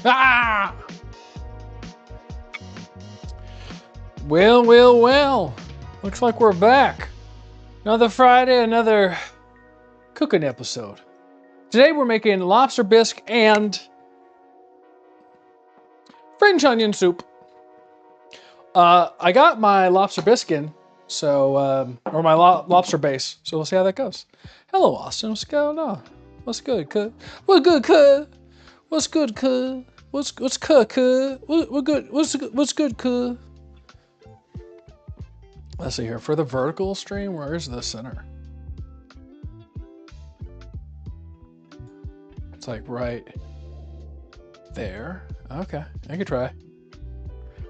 Ah! Well, well, well. Looks like we're back. Another Friday, another cooking episode. Today we're making lobster bisque and French onion soup. I got my lobster bisque in, so, or my lobster base, so we'll see how that goes. Hello, Austin. What's going on? What's good, cuz? What's good, cuz? What's good, cuz? What's cuz? What good? What's good, cuz? Let's see here. For the vertical stream, where's the center? It's like right there. Okay, I could try.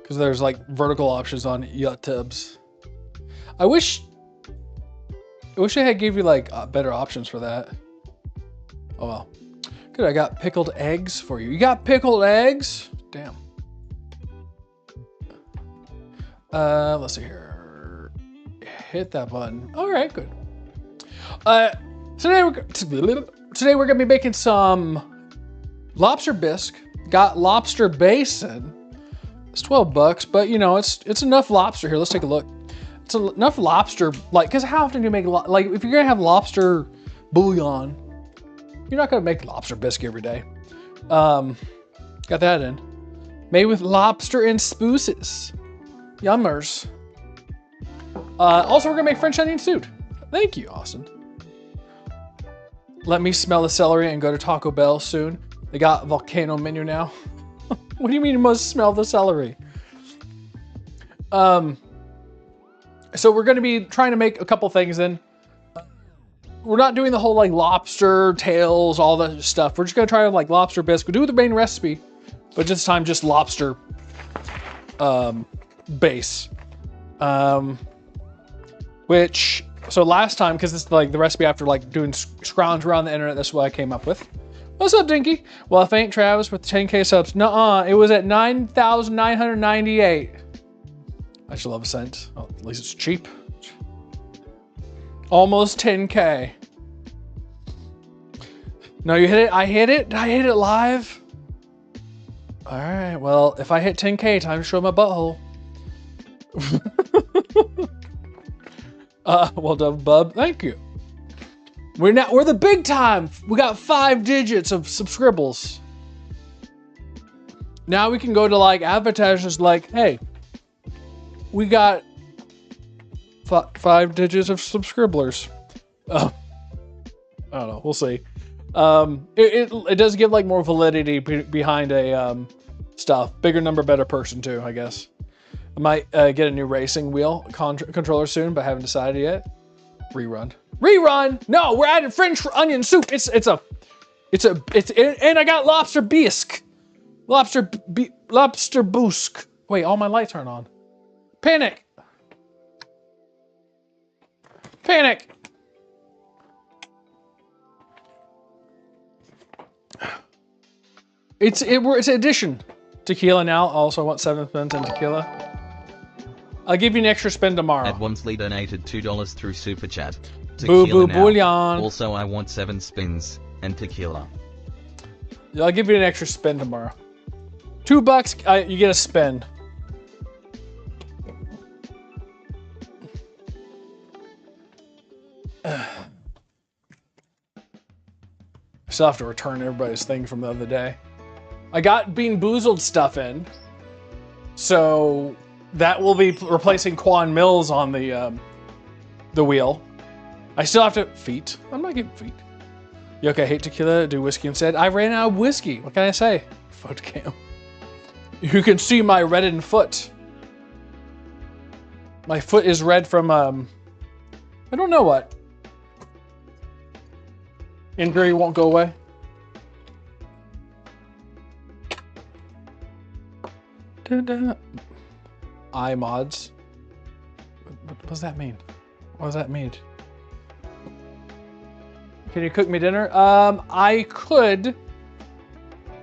Because there's like vertical options on YouTubes. I wish I had gave you like better options for that. Oh well. Good, I got pickled eggs for you. You got pickled eggs? Damn. Let's see here. Hit that button. All right, good. Today we're gonna be making some lobster bisque. Got lobster basin. It's $12, but you know it's enough lobster here. Let's take a look. It's enough lobster, like, because how often do you make like if you're gonna have lobster bouillon, you're not gonna make lobster bisque every day. Got that in. Made with lobster and spooses. Yummers. Also, we're gonna make French onion soup. Thank you, Austin. Let me smell the celery and go to Taco Bell soon. They got a volcano menu now. What do you mean you must smell the celery? So we're gonna be trying to make a couple things in. We're not doing the whole like lobster tails, all that stuff. We're just gonna try like lobster bisque. We'll do the main recipe, but this time just lobster base. Which, so last time, because it's like the recipe after like doing scrounge around the internet, that's what I came up with. What's up, Dinky? Well, thank Travis with 10K subs. Nuh-uh, it was at 9,998. I should love a cent. Well, at least it's cheap. Almost 10K. No, you hit it? I hit it? Did I hit it live? All right, well, if I hit 10K, time to show my butthole. Well done, bub. Thank you. We're the big time. We got 5 digits of subscribbles. Now we can go to like advertisers like, hey, we got 5 digits of subscribers. I don't know. We'll see. It does give like more validity behind a stuff. Bigger number, better person too, I guess. I might get a new racing wheel controller soon, but haven't decided yet. Rerun. No, we're adding French onion soup. And I got lobster bisque. Lobster bisque. Wait, all my lights aren't on. Panic. It's an addition. Tequila now. Also, I want 7 spins and tequila. I'll give you an extra spin tomorrow. Ed Wamsley donated $2 through Super Chat. Boo boo bullion. Also, I want 7 spins and tequila. I'll give you an extra spin tomorrow. $2, you get a spin. I still have to return everybody's thing from the other day. I got Bean Boozled stuff in, so that will be replacing Quan Mills on the wheel. I still have to feet. I'm not getting feet. You okay? Hate tequila. Do whiskey instead. I ran out of whiskey. What can I say? Foot cam. You can see my reddened foot. My foot is red from I don't know what. Injury won't go away. I mods. What does that mean? What does that mean? Can you cook me dinner? I could.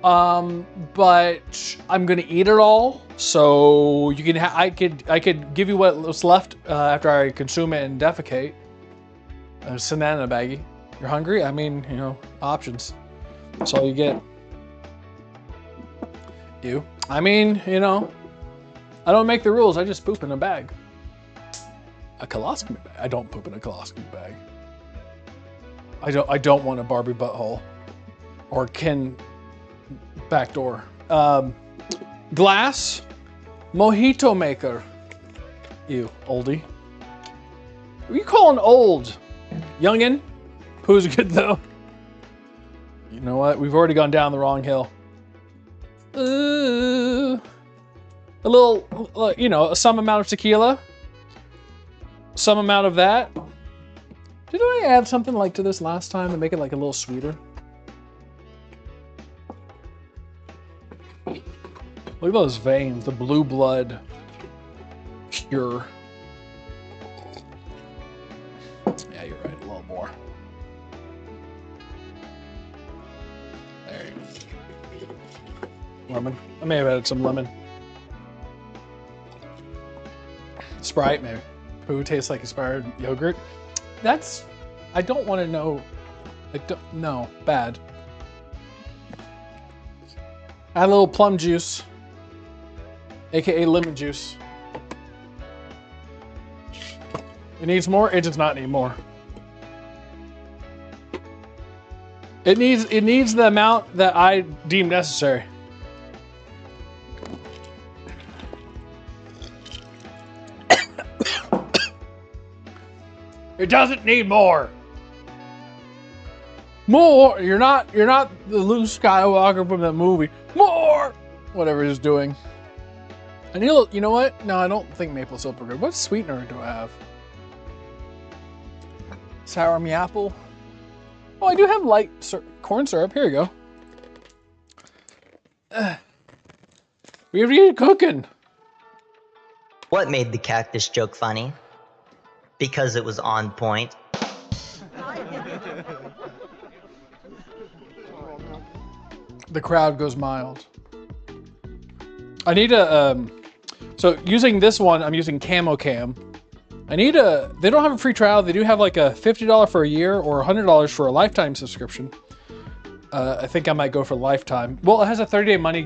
But I'm gonna eat it all. So you can. I could give you what's left after I consume it and defecate. Send that in a baggie. You're hungry? I mean, you know, options. That's all you get. You. I mean, you know, I don't make the rules. I just poop in a bag. A colostomy bag. I don't poop in a colostomy bag. I don't want a Barbie butthole or Ken backdoor. Glass mojito maker. You oldie. Who are you calling old? Youngin? Who's good though? You know what? We've already gone down the wrong hill. A little, you know, some amount of tequila. Some amount of that. Did I add something like to this last time to make it like a little sweeter? Look at those veins, the blue blood. Pure. Yeah, you're right, a little more. There you go. Lemon. I may have added some lemon. Sprite, maybe. Poo tastes like expired yogurt. That's, I don't want to know. I don't, no, bad. Add a little plum juice, AKA lemon juice. It needs more, it does not need more. It needs the amount that I deem necessary. It doesn't need more. More. You're not the Luke Skywalker from that movie. More. Whatever he's doing. I need a little, you know what? No, I don't think maple syrup are good. What sweetener do I have? Sour me apple. Oh, I do have light corn syrup. Here you go. We have to get cooking. What made the cactus joke funny? Because it was on point. The crowd goes mild. I need a, so using this one, I'm using Camo Cam. I need a, they don't have a free trial. They do have like a $50 for a year or $100 for a lifetime subscription. I think I might go for lifetime. Well, it has a 30-day money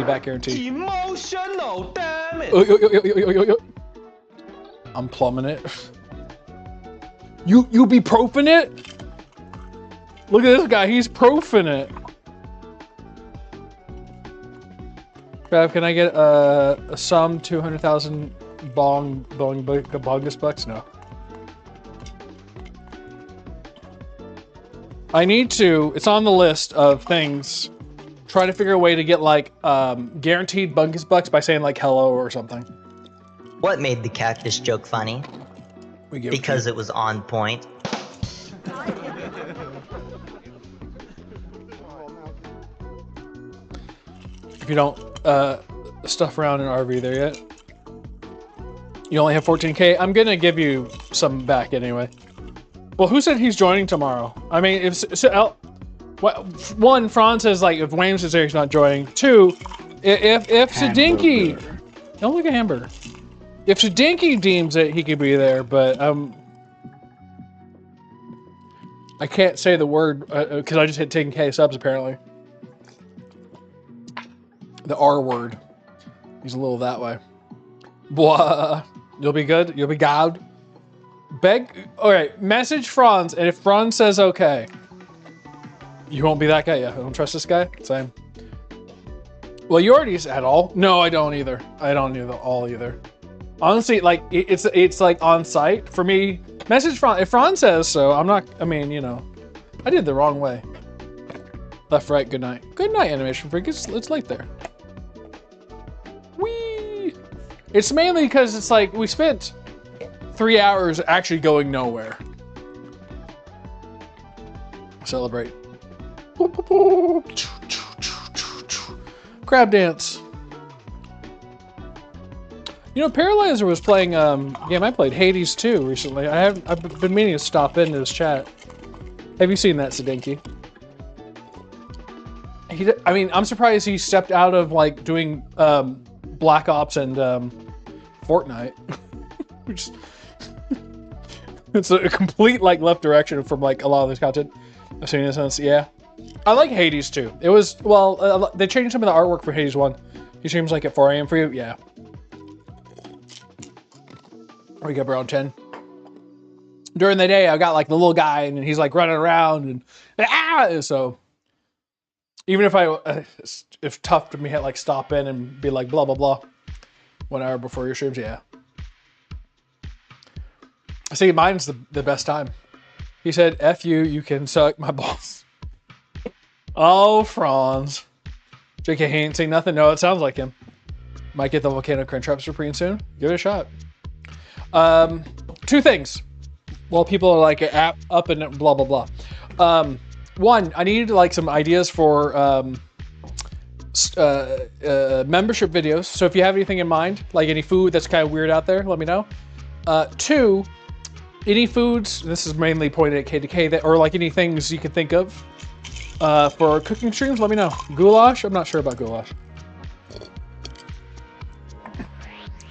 back guarantee. Emotional, damn it. I'm plumbing it. You be profing it? Look at this guy, he's profing it. Trav, can I get a sum 200,000 bongus bucks? No. I need to, it's on the list of things, try to figure a way to get like guaranteed bongus bucks by saying like hello or something. What made the cactus joke funny? Because it was on point. If you don't stuff around an RV there yet, you only have 14K. I'm gonna give you some back anyway. Well, who said he's joining tomorrow? I mean, if one, Franz says like if Wayne says he's not joining. Two, if Sadinky, don't look at hamburger. If Sadinky deems it, he could be there, but I can't say the word because I just hit 10K subs apparently. The R word. He's a little that way. Blah. You'll be good. You'll be God. Beg. Okay. Message Franz, and if Franz says okay, you won't be that guy. Yeah, I don't trust this guy. Same. Well, you already said all. No, I don't either. I don't do the all either. Honestly, like it's like on site for me. Message Franz. If Franz says so, I'm not. I mean, you know, I did the wrong way. Left, right. Good night. Good night, animation freak. It's late there. Whee! It's mainly because it's like we spent 3 hours actually going nowhere. Celebrate. Crab dance. You know, Paralyzer was playing game I played, Hades 2 recently. I've been meaning to stop into his chat. Have you seen that, Sadinky? I mean, I'm surprised he stepped out of like doing Black Ops and Fortnite. Which it's a complete like left direction from like a lot of this content. I've seen this, yeah. I like Hades too. It was, well, they changed some of the artwork for Hades 1. He streams like at 4 a.m. for you? Yeah. Wake up around 10. During the day, I got like the little guy and he's like running around and so even if tough to me had like stop in and be like blah, blah, blah 1 hour before your streams, yeah. See, mine's the best time. He said, F you, you can suck my balls. Oh, Franz. JK, he ain't saying nothing. No, it sounds like him. Might get the Volcano Crunchwrap Supreme soon. Give it a shot. 2 things. Well, people are like up and blah, blah, blah. 1, I needed like some ideas for membership videos. So if you have anything in mind, like any food that's kind of weird out there, let me know. 2, any foods, this is mainly pointed at K2K, that, or like any things you can think of for cooking streams, let me know. Goulash? I'm not sure about goulash.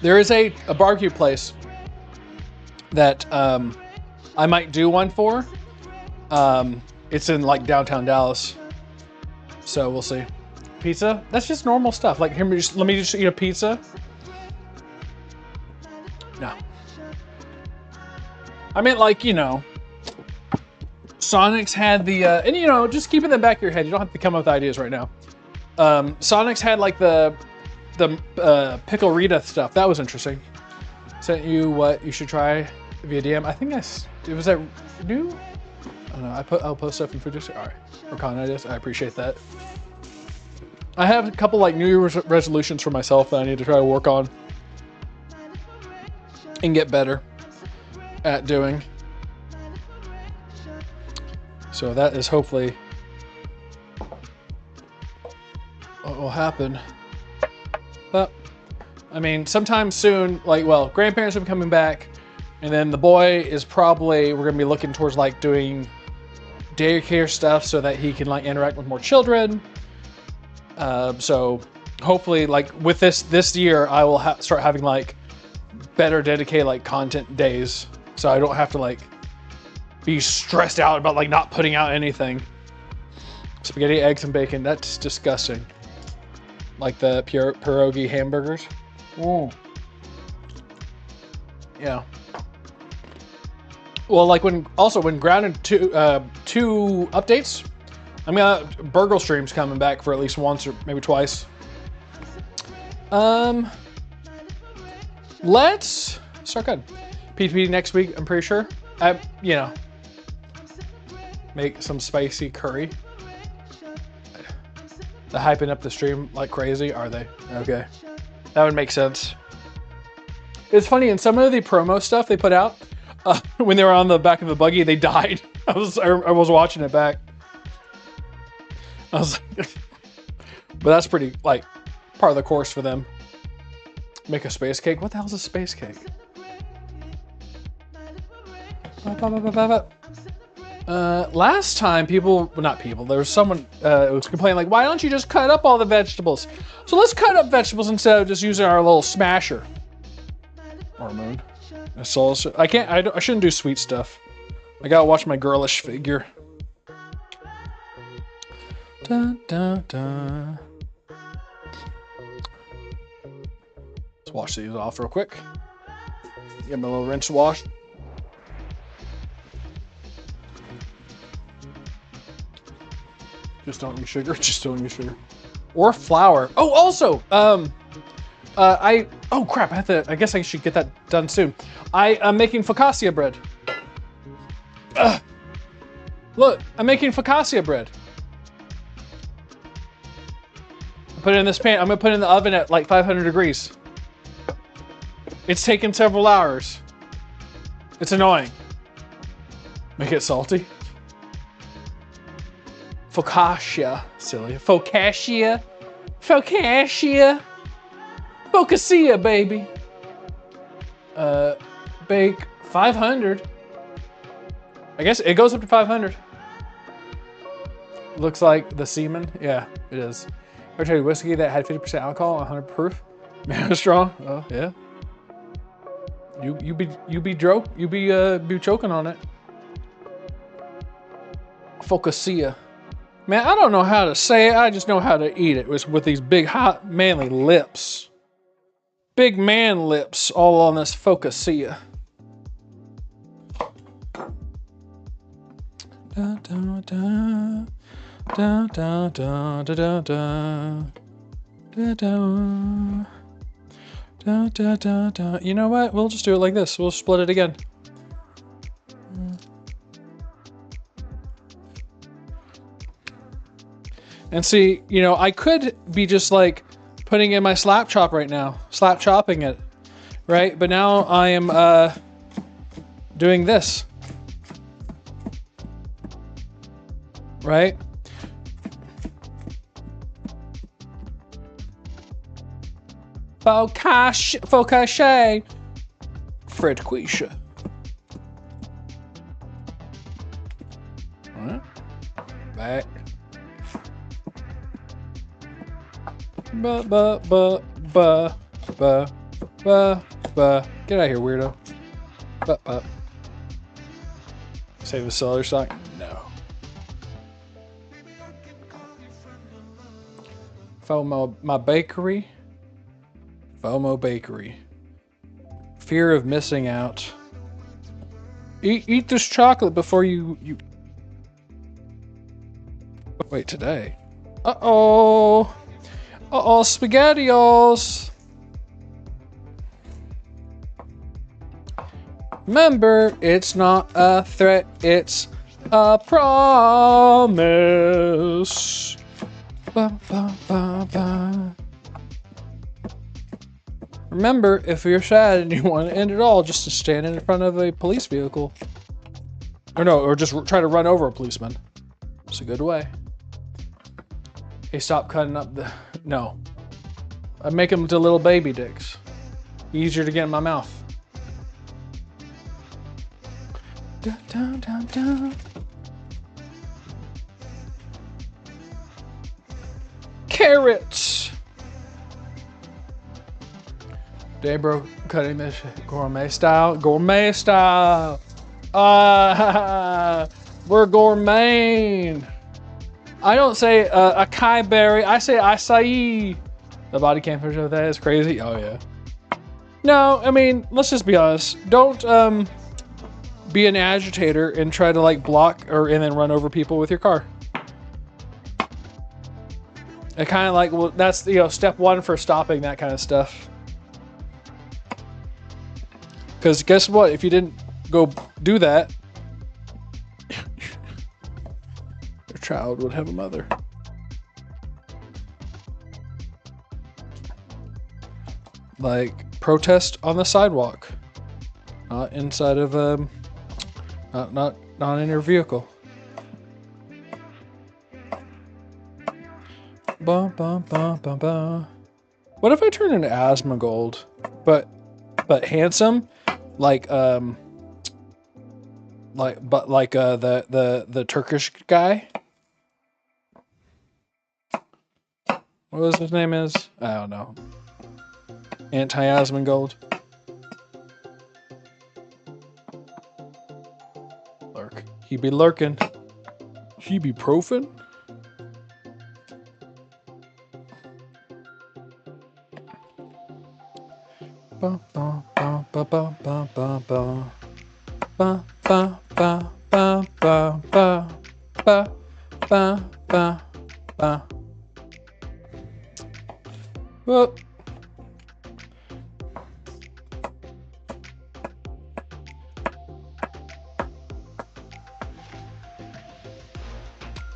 There is a barbecue place that I might do one for. It's in like downtown Dallas. So we'll see. Pizza? That's just normal stuff. Like, let me just eat a pizza. No. I meant like, you know, Sonic's had the, and you know, just keep it in the back of your head. You don't have to come up with ideas right now. Sonic's had like the pickle Rita stuff. That was interesting. Sent you what you should try via DM. I think was that new? I don't know. I'll post stuff in food. All right. Or con ideas. I appreciate that. I have a couple like New Year's resolutions for myself that I need to try to work on and get better at doing. So that is hopefully what will happen. But I mean, sometime soon, like, well, grandparents will be coming back, and then the boy is probably, we're gonna be looking towards like doing daycare stuff so that he can like interact with more children. So hopefully, like with this year, I will start having like better dedicated like content days, so I don't have to like be stressed out about like not putting out anything. Spaghetti, eggs, and bacon. That's disgusting. Like the pierogi hamburgers. Mm. Yeah. Well, like when Grounded 2 updates, I mean, Burgle stream's coming back for at least once or maybe twice. Let's start good. PvP next week, I'm pretty sure. You know, make some spicy curry. They're hyping up the stream like crazy, are they? Okay, that would make sense. It's funny, in some of the promo stuff they put out, when they were on the back of the buggy, they died. I was watching it back. I was like, but that's pretty, like, part of the course for them. Make a space cake? What the hell's a space cake? Last time there was someone who was complaining like, why don't you just cut up all the vegetables? So let's cut up vegetables instead of just using our little smasher. Or moon. I shouldn't do sweet stuff. I gotta watch my girlish figure. Dun, dun, dun. Let's wash these off real quick. Give them a little rinse wash. Just don't use sugar. Just don't use sugar. Or flour. Oh, also, oh crap! I guess I should get that done soon. I am making focaccia bread. Look, I'm making focaccia bread. I put it in this pan. I'm gonna put it in the oven at like 500 degrees. It's taken several hours. It's annoying. Make it salty. Focaccia, silly. Focaccia. Focaccia. Focaccia, baby. Bake 500. I guess it goes up to 500. Looks like the semen. Yeah, it is. I tell you, whiskey that had 50% alcohol, 100 proof. Man, strong. Oh yeah. You be choking on it. Focaccia. Man, I don't know how to say it. I just know how to eat it. With these big, hot, manly lips. Big man lips all on this focaccia. Da, da, da. Da, da, da, da, da, da. Da, da. Da, da, da, da. You know what? We'll just do it like this. We'll split it again. And see, you know, I could be just like putting in my slap chop right now, slap chopping it, right? But now I am doing this, right? Focaccia, focaccia. All right, back. Ba. Get out of here, weirdo. Ba. Save the seller stock? No. My bakery. FOMO bakery. Fear of missing out. Eat this chocolate before you. Wait, today? Uh-oh. Uh-oh, SpaghettiOs. Remember, it's not a threat, it's a promise. Ba, ba, ba, ba. Remember, if you're sad and you want to end it all, just to stand in front of a police vehicle. Or no, or just try to run over a policeman. It's a good way. Hey, stop cutting up the... No. I make them into little baby dicks. Easier to get in my mouth. Dun, dun, dun, dun. Carrots! Today, bro, cutting this gourmet style. Gourmet style! We're gourmet! I don't say acai berry, I say acai. The body can't finish with that, it's crazy. Oh yeah. No, I mean, let's just be honest. Don't be an agitator and try to like block and then run over people with your car. I kind of like, well, that's, you know, step one for stopping that kind of stuff. Because guess what? If you didn't go do that, your child would have a mother. Like, protest on the sidewalk, not inside of not in your vehicle. Ba, ba, ba, ba, ba. What if I turn into Asmongold, but handsome, like the Turkish guy? What was his name is? I don't know. Anti-Asmongold. Lurk. He be lurking. He be profin. Ba ba ba ba ba ba ba ba ba ba ba ba ba ba ba ba ba ba. Well.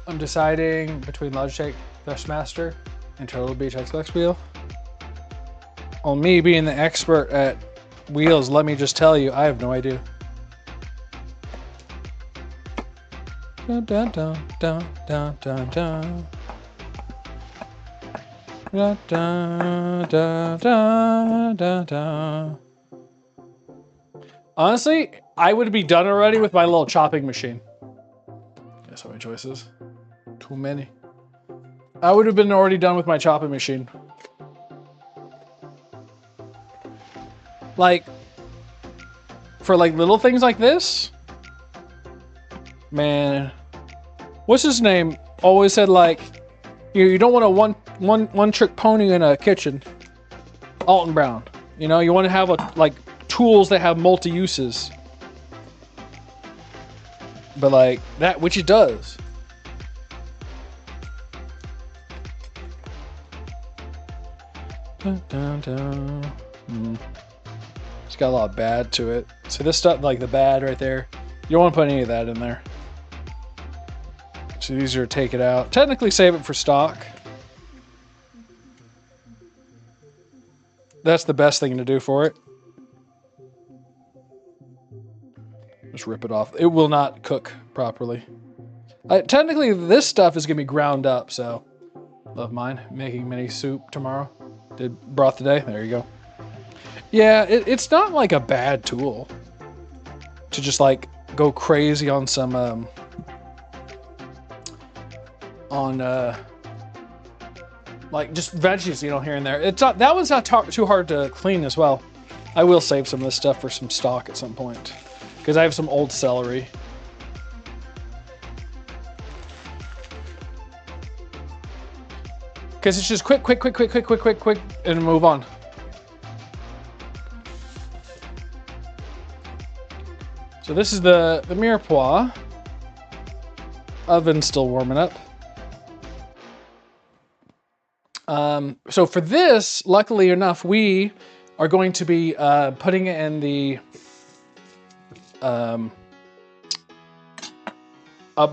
I'm deciding between Logitech Thrustmaster and Turtle Beach Xbox wheel. On me being the expert at wheels, let me just tell you, I have no idea. Dun, dun, dun, dun, dun, dun, dun. Dun, dun, dun, dun, dun, dun. Honestly, I would be done already with my little chopping machine. There's so many choices. Too many. I would have been already done with my chopping machine. Like, for like little things like this, man, what's his name? always said like, you don't want a one trick pony in a kitchen. Alton Brown. You know, you want to have like tools that have multi uses. But like that, which it does. Dun, dun, dun. It's got a lot of bad to it. So this stuff, like the bad right there, you don't want to put any of that in there. It's easier to take it out. Technically save it for stock. That's the best thing to do for it. Just rip it off. It will not cook properly. Technically, this stuff is going to be ground up, so... Love mine. Making mini soup tomorrow. Did broth today. There you go. Yeah, it's not like a bad tool. To just like go crazy on some... like just veggies, you know, here and there. It's not, that one's not too hard to clean as well. I will save some of this stuff for some stock at some point because I have some old celery. Because it's just quick, and move on. So this is the mirepoix. Oven's still warming up. So for this, luckily enough, we are going to be putting it in the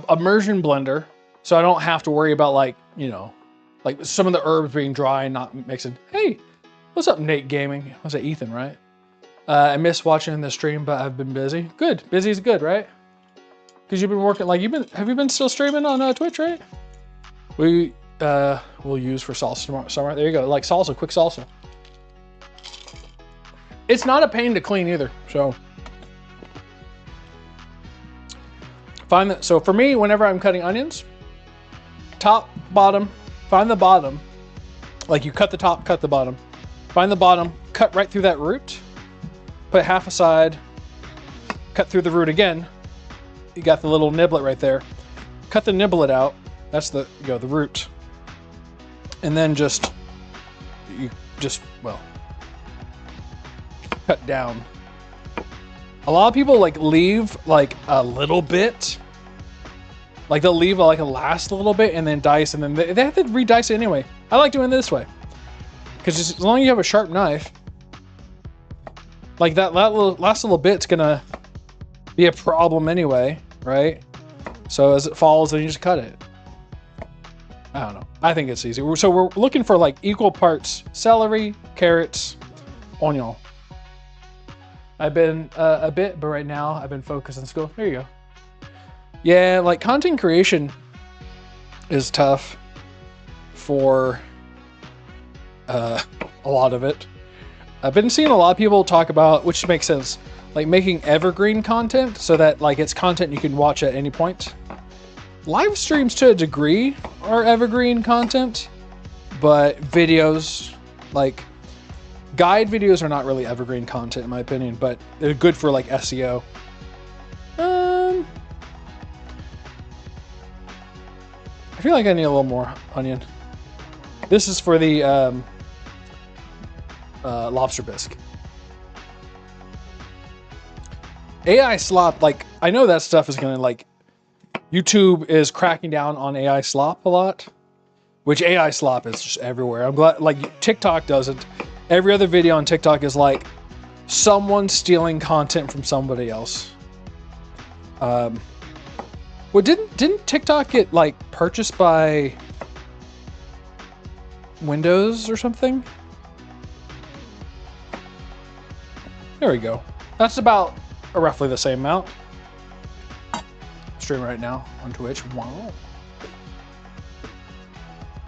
immersion blender, so I don't have to worry about like, you know, like some of the herbs being dry and not mixing. Hey, what's up, Nate Gaming? Was it Ethan, right? I miss watching the stream, but I've been busy. Good, busy is good, right? Because you've been working, like have you been still streaming on Twitch, right? We'll use for salsa tomorrow. There you go, like salsa, quick salsa. It's not a pain to clean either, so. Find that, so for me, whenever I'm cutting onions, top, bottom, find the bottom. Like you cut the top, cut the bottom. Find the bottom, cut right through that root, put half aside, cut through the root again. You got the little niblet right there. Cut the niblet out. That's the root. And then well, cut down. A lot of people like leave like a little bit. Like they'll leave like a last little bit and then dice, and then they have to redice it anyway. I like doing it this way. Because as long as you have a sharp knife, like that last little bit's gonna be a problem anyway, right? So as it falls, then you just cut it. I don't know. I think it's easy. So we're looking for like equal parts celery, carrots, onion. I've been a bit, but right now I've been focused on school. There you go. Yeah, like content creation is tough for a lot of it. I've been seeing a lot of people talk about, which makes sense, like making evergreen content so that like it's content you can watch at any point. Live streams to a degree are evergreen content, but videos, like guide videos are not really evergreen content in my opinion, but they're good for like SEO. I feel like I need a little more onion. This is for the Lobster Bisque. AI slop, like I know that stuff is gonna like, YouTube is cracking down on AI slop a lot, which AI slop is just everywhere. I'm glad, like TikTok doesn't. Every other video on TikTok is like someone stealing content from somebody else. Well, didn't TikTok get like purchased by Windows or something? There we go. That's about roughly the same amount. Streaming right now on Twitch. Wow.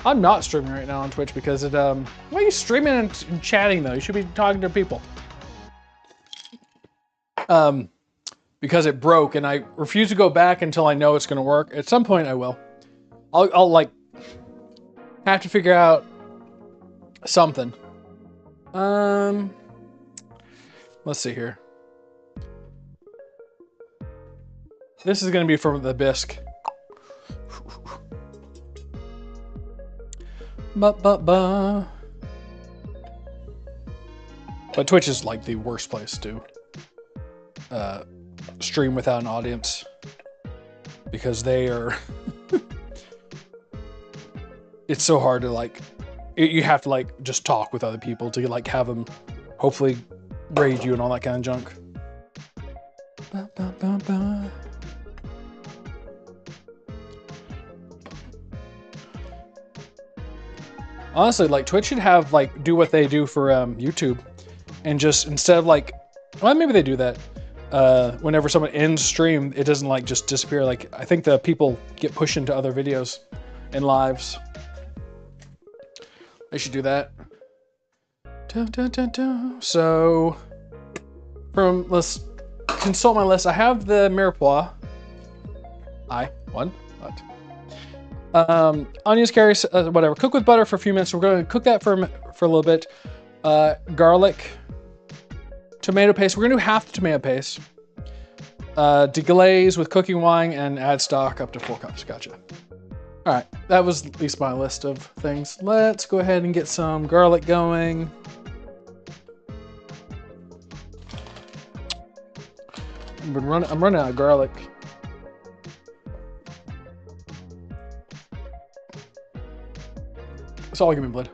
I'm not streaming right now on Twitch because it why are you streaming and chatting though? You should be talking to people. Because it broke and I refuse to go back until I know it's gonna work. At some point I will. I'll like have to figure out something. Let's see here. This is gonna be from the bisque. But Twitch is like the worst place to stream without an audience because they are. It's so hard to like. You have to like just talk with other people to like have them hopefully raid you and all that kind of junk. Honestly, like Twitch should have like do what they do for YouTube, and just instead of like, well, maybe they do that. Whenever someone ends stream, it doesn't like just disappear. Like I think the people get pushed into other videos and lives. They should do that. So, let's consult my list. I have the mirepoix. Onions, carrots, whatever. Cook with butter for a few minutes. We're going to cook that for a little bit. Garlic, tomato paste. We're going to do half the tomato paste. Deglaze with cooking wine and add stock up to 4 cups. Gotcha. All right, that was at least my list of things. Let's go ahead and get some garlic going. I'm running out of garlic. It's all give me blood.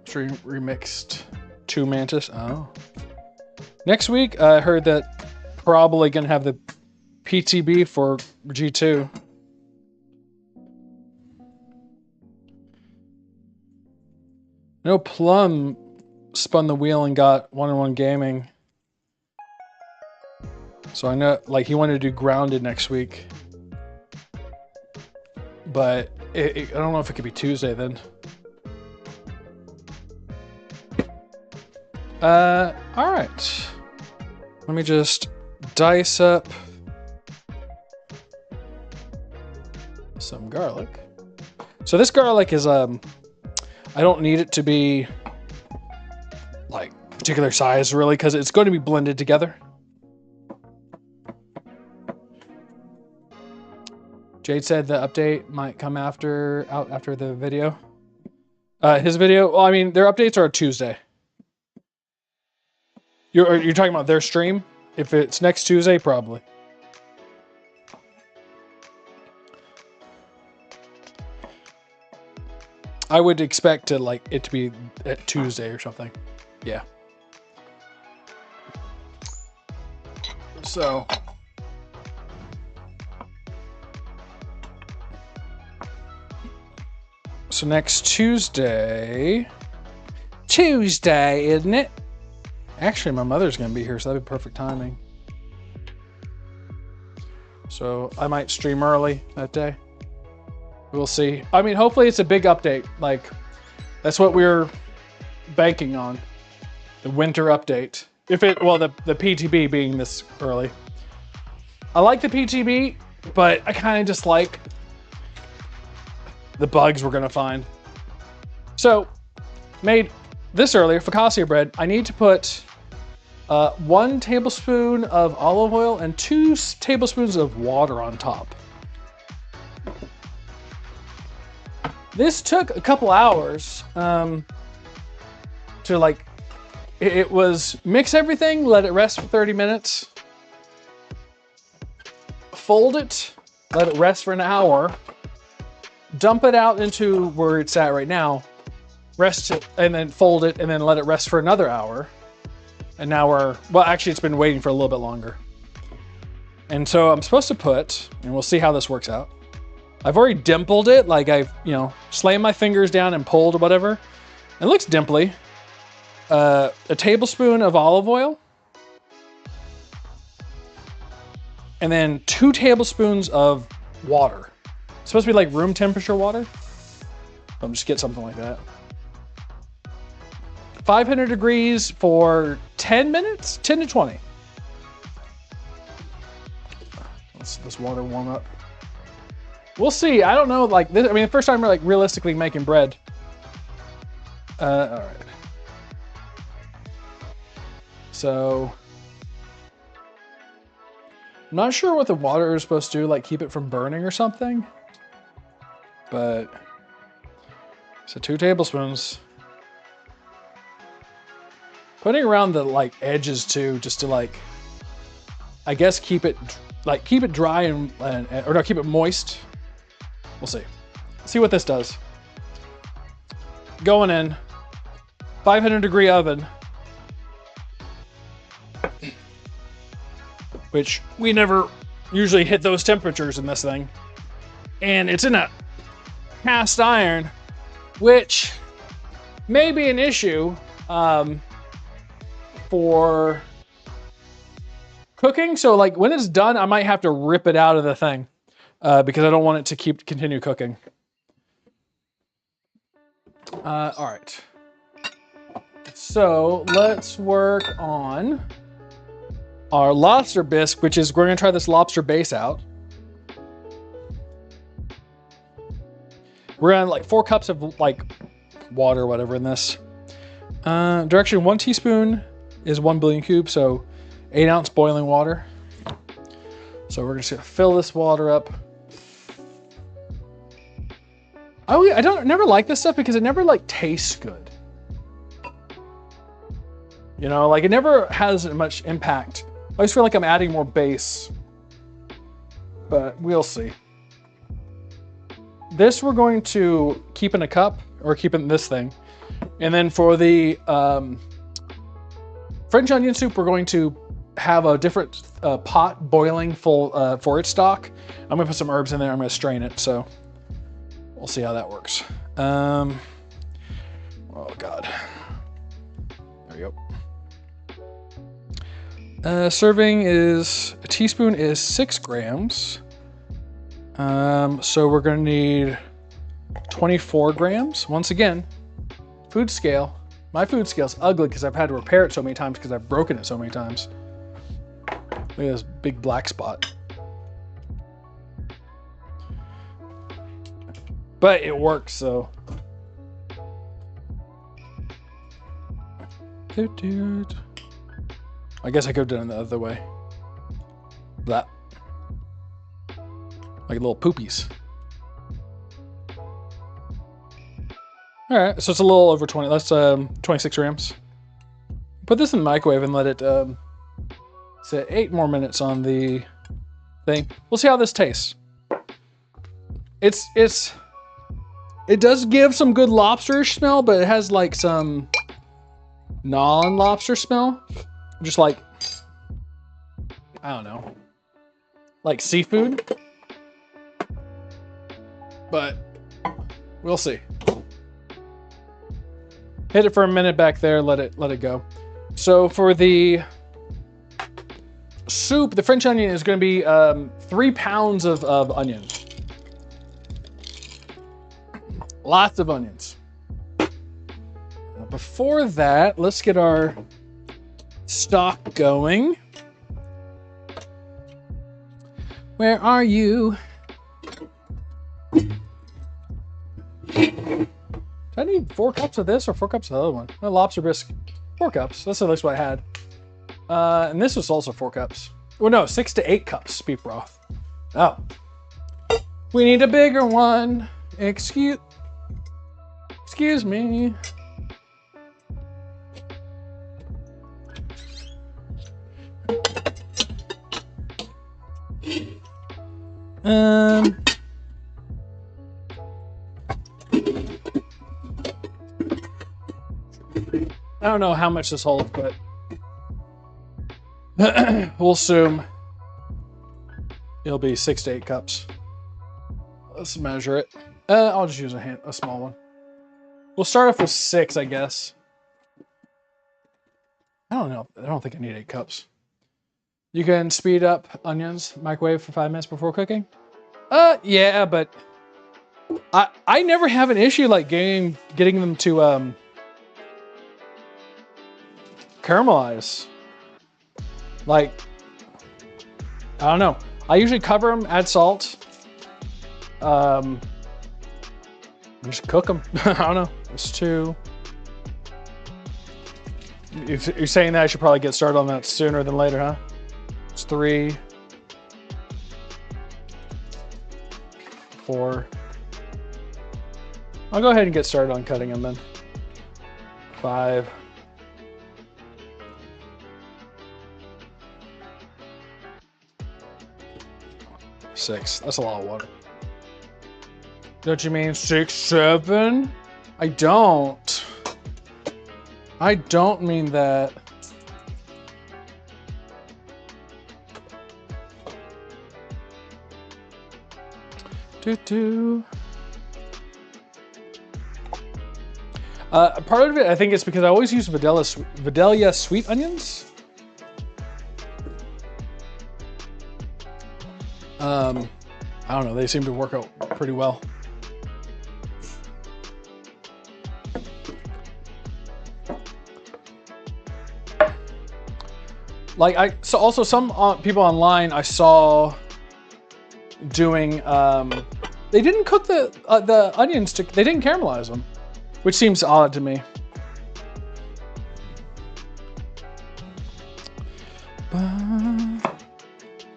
Remixed 2 mantis. Oh. Next week, I heard that probably gonna have the PTB for G2. No, Plum spun the wheel and got 1-on-1 gaming. So I know, like, he wanted to do Grounded next week. But I don't know if it could be Tuesday then. All right. Let me just dice up some garlic. So this garlic is, I don't need it to be like particular size really, because it's going to be blended together. Jade said the update might come out after the video. His video, well, I mean, their updates are a Tuesday. You're talking about their stream? If it's next Tuesday, probably. I would expect to like it to be at Tuesday or something. Yeah. So next Tuesday, isn't it? Actually, my mother's gonna be here, so that'd be perfect timing. So I might stream early that day. We'll see. I mean, hopefully it's a big update. Like, that's what we're banking on. The winter update. If it, well, the PTB being this early. I like the PTB, but I kind of dislike the bugs we're gonna find. So, made this earlier, focaccia bread. I need to put 1 tablespoon of olive oil and 2 tablespoons of water on top. This took a couple hours to like, it was mix everything, let it rest for 30 minutes, fold it, let it rest for an hour, dump it out into where it's at right now, rest it, and then fold it, and then let it rest for another hour. And now well, actually it's been waiting for a little bit longer. And so I'm supposed to put, and we'll see how this works out. I've already dimpled it, like I've, slammed my fingers down and pulled or whatever. It looks dimply. A tablespoon of olive oil. And then 2 tablespoons of water. It's supposed to be like room temperature water. I'll just get something like that. 500 degrees for 10 minutes? 10 to 20. Let's this water warm up. We'll see. I don't know, like this. I mean, the first time we're like realistically making bread. All right. So, I'm not sure what the water is supposed to do, like keep it from burning or something. But So 2 tablespoons. Putting around the like edges too, just to like, I guess keep it dry and or no, keep it moist. We'll see. See what this does. Going in 500-degree oven, which we never usually hit those temperatures in this thing. And it's in a cast iron, which may be an issue for cooking. So like when it's done, I might have to rip it out of the thing because I don't want it to continue cooking. All right. So let's work on our lobster bisque, which is, we're gonna try this lobster base out. We're gonna like 4 cups of like water or whatever in this. Direction: 1 teaspoon is 1 billion cubes, so 8 ounce boiling water. So we're just gonna fill this water up. I never like this stuff because it never like tastes good. You know, like it never has much impact. I always feel like I'm adding more base, but we'll see. This we're going to keep in a cup or keep in this thing. And then for the French onion soup, we're going to have a different pot boiling full for its stock. I'm gonna put some herbs in there. I'm gonna strain it. So we'll see how that works. Oh God. There you go. Serving is, a teaspoon is 6 grams. So we're gonna need 24 grams. Once again, food scale. My food scale's ugly because I've had to repair it so many times because I've broken it so many times. Look at this big black spot. But it works, so. I guess I could have done it the other way. That. Like little poopies. All right, so it's a little over 20. That's 26 grams. Put this in the microwave and let it sit 8 more minutes on the thing. We'll see how this tastes. It does give some good lobsterish smell, but it has like some non-lobster smell. Just like, I don't know, like seafood. But we'll see. Hit it for a minute back there, let it go. So for the soup, the French onion is going to be 3 pounds of onion. Lots of onions. Before that, let's get our stock going. Where are you? Do I need 4 cups of this or 4 cups of the other one? No, lobster bisque, 4 cups. That's at least what I had. And this was also 4 cups. Well, no, 6 to 8 cups beef broth. Oh. We need a bigger one. Excuse me. I don't know how much this holds, but we'll assume it'll be 6 to 8 cups. Let's measure it. I'll just use a small one. We'll start off with 6, I guess. I don't know. I don't think I need 8 cups. You can speed up onions, microwave for 5 minutes before cooking. Yeah, but I never have an issue like getting them to caramelize. Like, I don't know. I usually cover them, add salt. Just cook them. I don't know. It's 2. If you're saying that, I should probably get started on that sooner than later, huh? It's 3, 4, I'll go ahead and get started on cutting them then. 5. Six. That's a lot of water. Don't you mean 6, 7? I don't. I don't mean that. Part of it, I think it's because I always use Vidalia sweet onions. I don't know, they seem to work out pretty well. Like so also some people online I saw doing, they didn't cook the onions, they didn't caramelize them, which seems odd to me.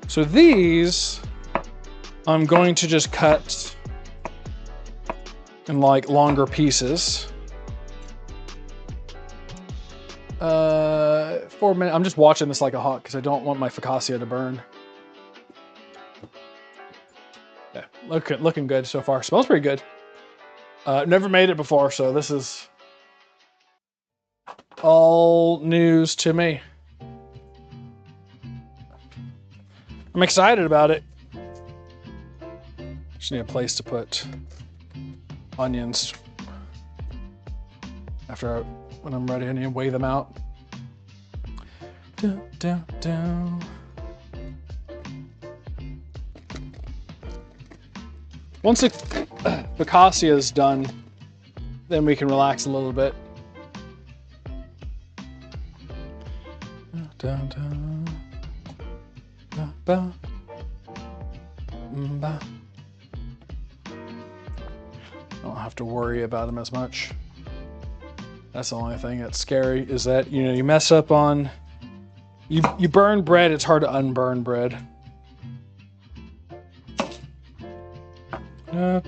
So these, I'm going to just cut in like longer pieces. 4 minutes. I'm just watching this like a hawk because I don't want my focaccia to burn. Yeah, looking good so far. Smells pretty good. Never made it before, so this is all news to me. I'm excited about it. Just need a place to put onions. When I'm ready, I need to weigh them out. Once the focaccia is done, then we can relax a little bit. Don't have to worry about them as much. That's the only thing that's scary, is that, you know, you mess up on, you burn bread, it's hard to unburn bread. Well,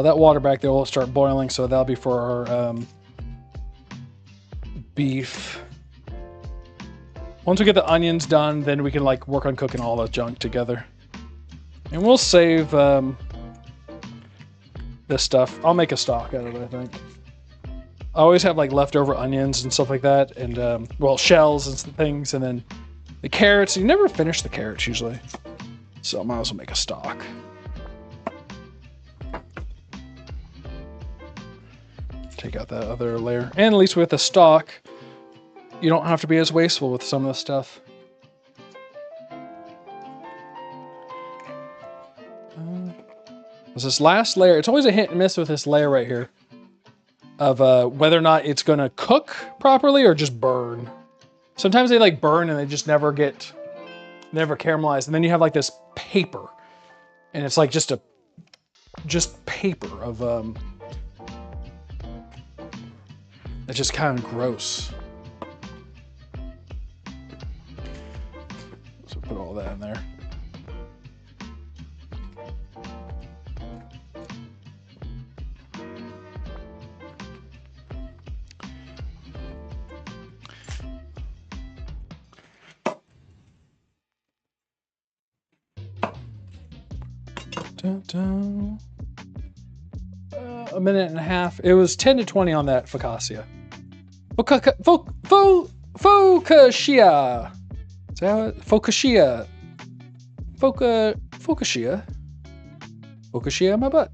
that water back there will start boiling, so that'll be for our beef. Once we get the onions done, then we can like work on cooking all the junk together. And we'll save this stuff. I'll make a stock out of it, I think. I always have like leftover onions and stuff like that, and well, shells and things, and then the carrots. You never finish the carrots usually, so I might as well make a stock. Take out that other layer, and at least with the stock, you don't have to be as wasteful with some of the stuff. This last layer, it's always a hit and miss with this layer right here of whether or not it's gonna cook properly or just burn. Sometimes they like burn and they just never caramelized, and then you have like this paper, and it's like just paper of it's just kind of gross. So put all that in there. A minute and a half. It was 10 to 20 on that focaccia. Focaccia. Is that how it? Focaccia. Focaccia. Focaccia my butt.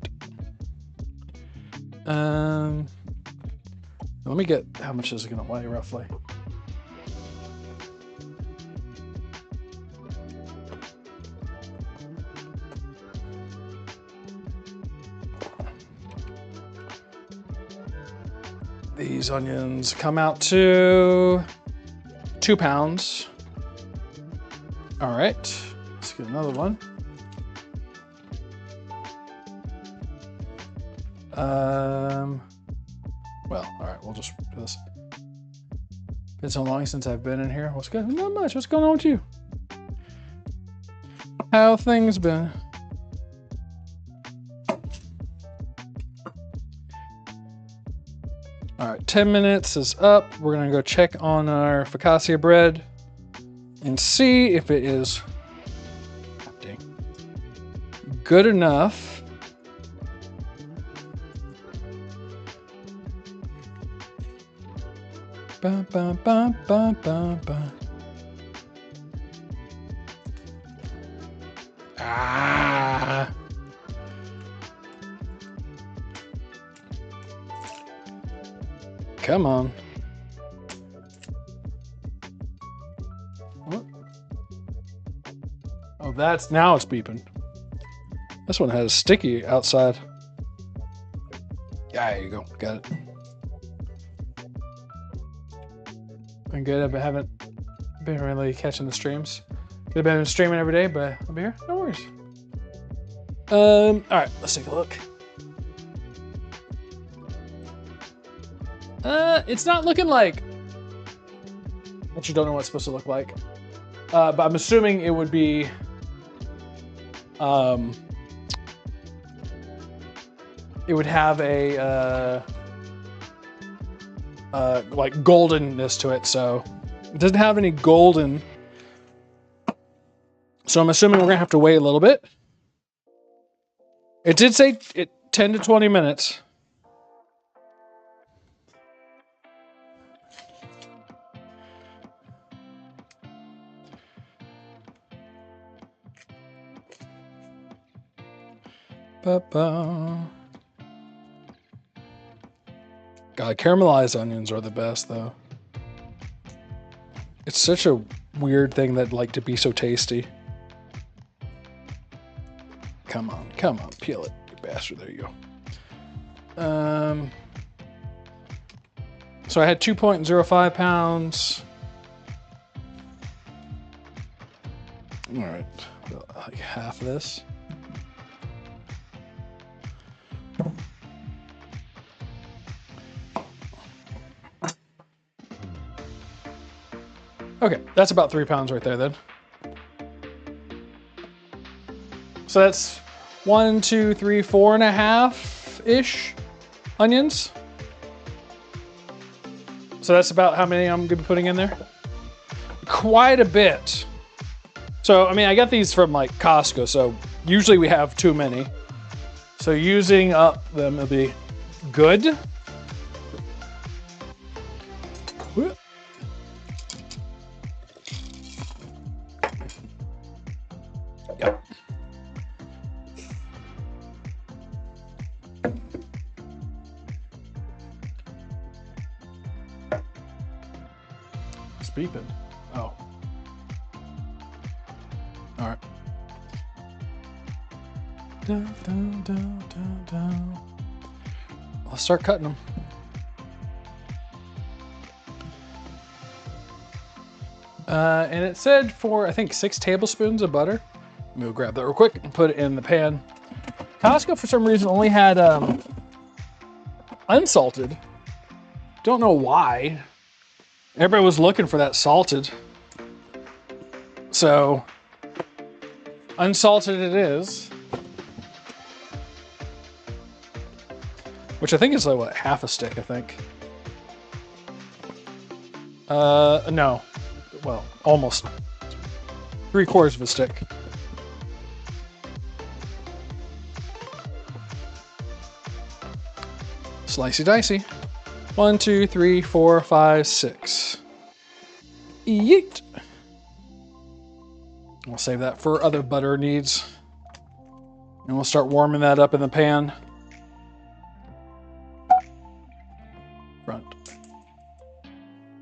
Let me get, how much is it gonna weigh roughly? These onions come out to 2 pounds. All right, let's get another one. Well, all right, we'll just do this. Been so long since I've been in here. What's good? Not much. What's going on with you? How things been? All right, 10 minutes is up. We're gonna go check on our focaccia bread and see if it is good enough. Ba, ba, ba, ba, ba, ba. Ah. Come on. What? Oh, now it's beeping. This one has sticky outside. Yeah, there you go. Got it. I'm good. I haven't been really catching the streams. Could have been streaming every day, but I'll be here. No worries. All right, let's take a look. It's not looking like. But you don't know what it's supposed to look like. But I'm assuming it would be. It would have a like goldenness to it, so it doesn't have any golden. So I'm assuming we're gonna have to wait a little bit. It did say 10 to 20 minutes. Ba-ba. God, caramelized onions are the best, though. It's such a weird thing that like to be so tasty. Come on, peel it, you bastard. There you go. So I had 2.05 pounds. All right, like half of this. Okay, that's about 3 pounds right there then. So that's 1, 2, 3, 4.5-ish onions. So that's about how many I'm gonna be putting in there. Quite a bit. So, I mean, I got these from like Costco, so usually we have too many. So using up them will be good. Yep. It's beeping. Oh. All right. Dun, dun, dun, dun, dun. Let's start cutting them. And it said for, I think, 6 tablespoons of butter. Let me go grab that real quick and put it in the pan. Costco, for some reason, only had unsalted. Don't know why. Everybody was looking for that salted. So, unsalted it is. Which I think is like, what, half a stick, I think. No. Well, almost 3/4 of a stick. Slicey dicey. 1, 2, 3, 4, 5, 6. Yeet. We'll save that for other butter needs. And we'll start warming that up in the pan. Front.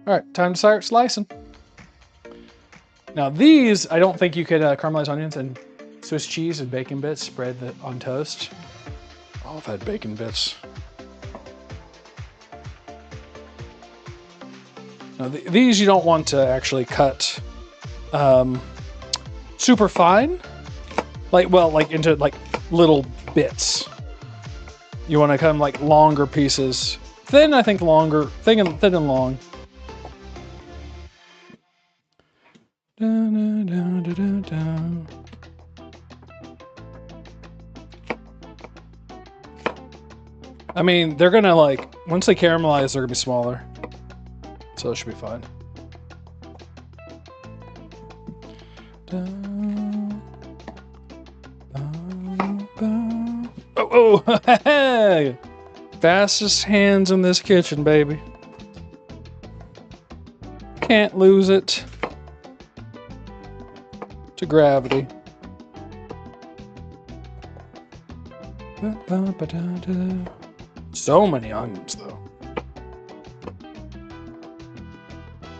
All right, time to start slicing. Now these, I don't think you could caramelize onions and Swiss cheese and bacon bits spread on toast. Oh, I've had bacon bits. Now these you don't want to actually cut super fine, like into like little bits. You want to cut them like longer pieces, thin. I think longer, thin and long. Dun, dun, dun, dun, dun. I mean, they're gonna like, once they caramelize, they're gonna be smaller. So it should be fine. Oh, oh, hey! Fastest hands in this kitchen, baby. Can't lose it to gravity. So many onions, though.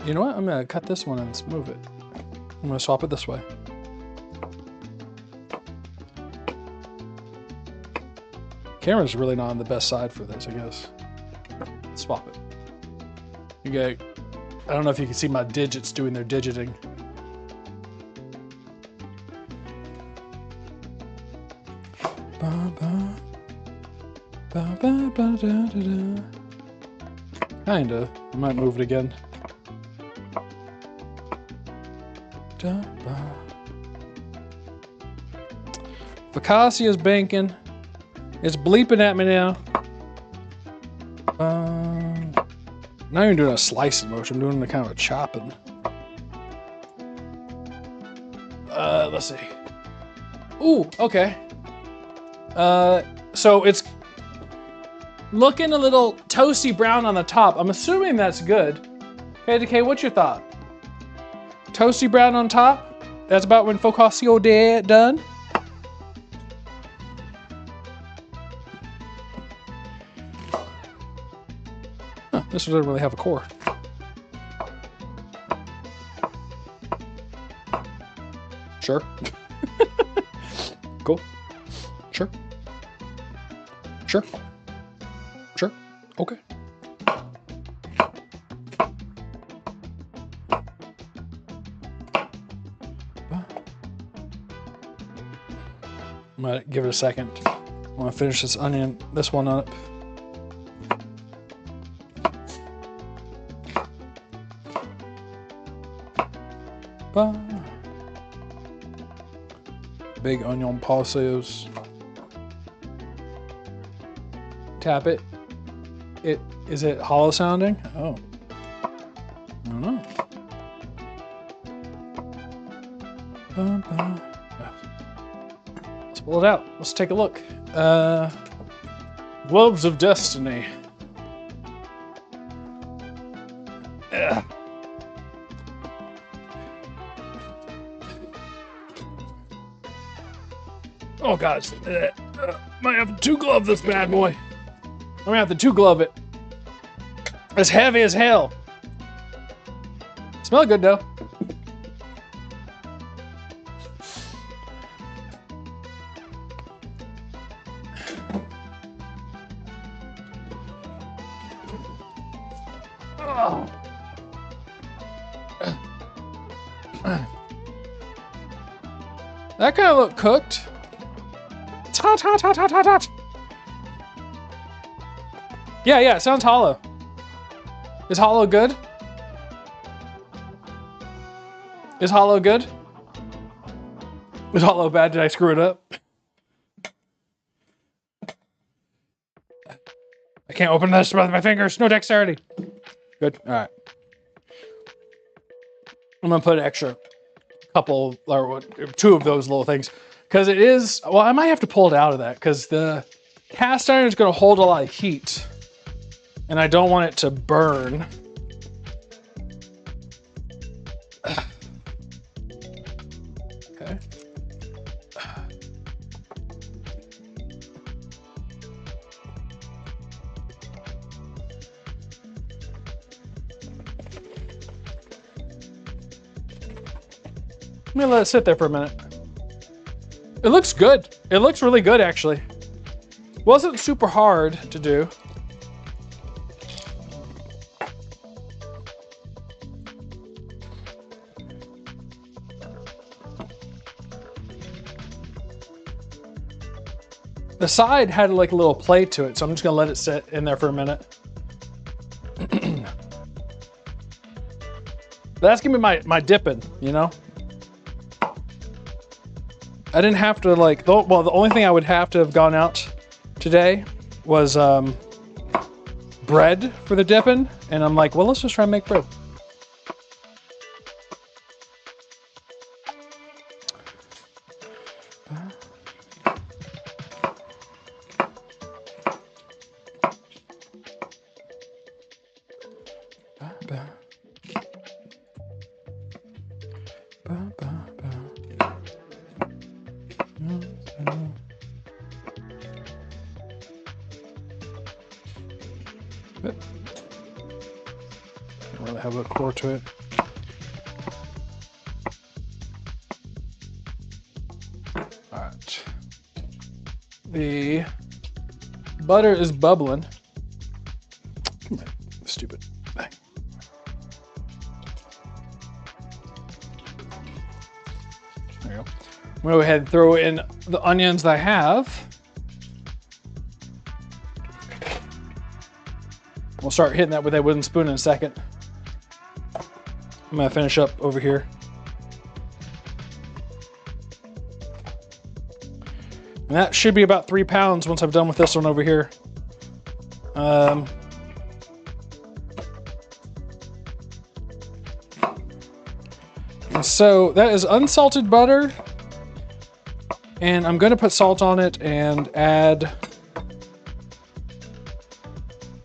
You know what? I'm gonna cut this one and move it. I'm gonna swap it this way. Camera's really not on the best side for this, I guess. Swap it. You get. I don't know if you can see my digits doing their digiting. Kinda. I might move it again. Focacia's banking. It's bleeping at me now. Not even doing a slicing motion. I'm doing the kind of a chopping. Let's see. Ooh, okay. So it's looking a little toasty brown on the top. I'm assuming that's good. KDK, what's your thought? Toasty brown on top? That's about when focaccia done? Huh, this doesn't really have a core. Sure. Cool. Sure. Sure. Sure. Okay. I'm gonna give it a second. I want to finish this one up. Big onion pulses. Tap it. Is it hollow sounding? Oh. I don't know. Let's pull it out. Let's take a look. Gloves of Destiny. Ugh. Oh gosh. Might have to two glove this bad boy. I'm gonna have to two glove it. It's heavy as hell. Smell good though. Oh. That kind of looked cooked. It's hot, hot, hot, hot, hot, hot. Yeah, it sounds hollow. Is hollow good? Is hollow good? Is hollow bad? Did I screw it up? I can't open this with my fingers. No dexterity. Good. All right. I'm gonna put an extra couple or two of those little things because it is. Well, I might have to pull it out of that because the cast iron is gonna hold a lot of heat, and I don't want it to burn. Okay. I'm gonna let it sit there for a minute. It looks good. It looks really good, actually. Wasn't super hard to do. The side had like a little play to it, so I'm just gonna let it sit in there for a minute. That's gonna be my dipping, you know? I didn't have to like, well, the only thing I would have to have gone out today was bread for the dipping, and I'm like, well, let's just try and make bread. Really have a core to it. All right. The butter is bubbling. Come on, stupid thing. There you go. I'm gonna go ahead and throw in the onions that I have. We'll start hitting that with that wooden spoon in a second. I'm gonna finish up over here. And that should be about 3 pounds once I'm done with this one over here. And so that is unsalted butter. And I'm gonna put salt on it and add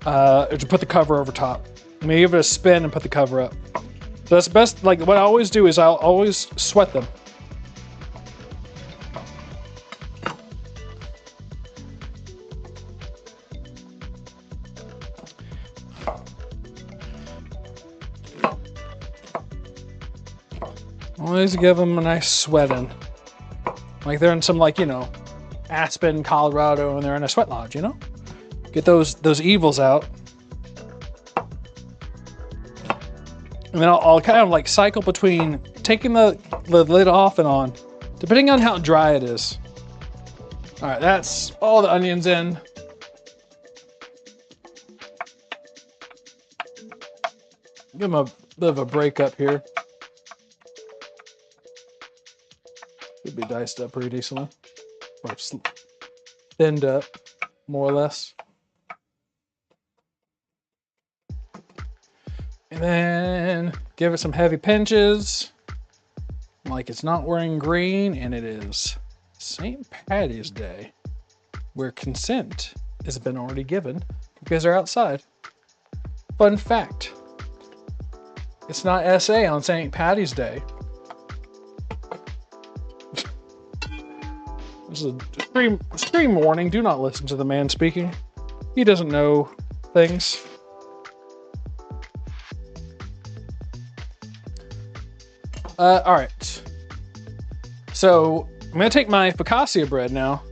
to put the cover over top. I'm gonna give it a spin and put the cover up. So that's best, like what I always do is I'll always sweat them. Always give them a nice sweating. Like they're in some, like, you know, Aspen, Colorado, and they're in a sweat lodge, you know? Get those evils out. And then I'll kind of like cycle between taking the lid off and on, depending on how dry it is. All right, that's all the onions in. Give them a bit of a break up here. Should be diced up pretty decently. Or thinned up, more or less. And then give it some heavy pinches. Like it's not wearing green, and it is St. Patty's Day, where consent has been already given because they're outside. Fun fact. It's not SA on St. Patty's Day. This is a stream warning. Do not listen to the man speaking. He doesn't know things. All right. So I'm gonna take my focaccia bread now.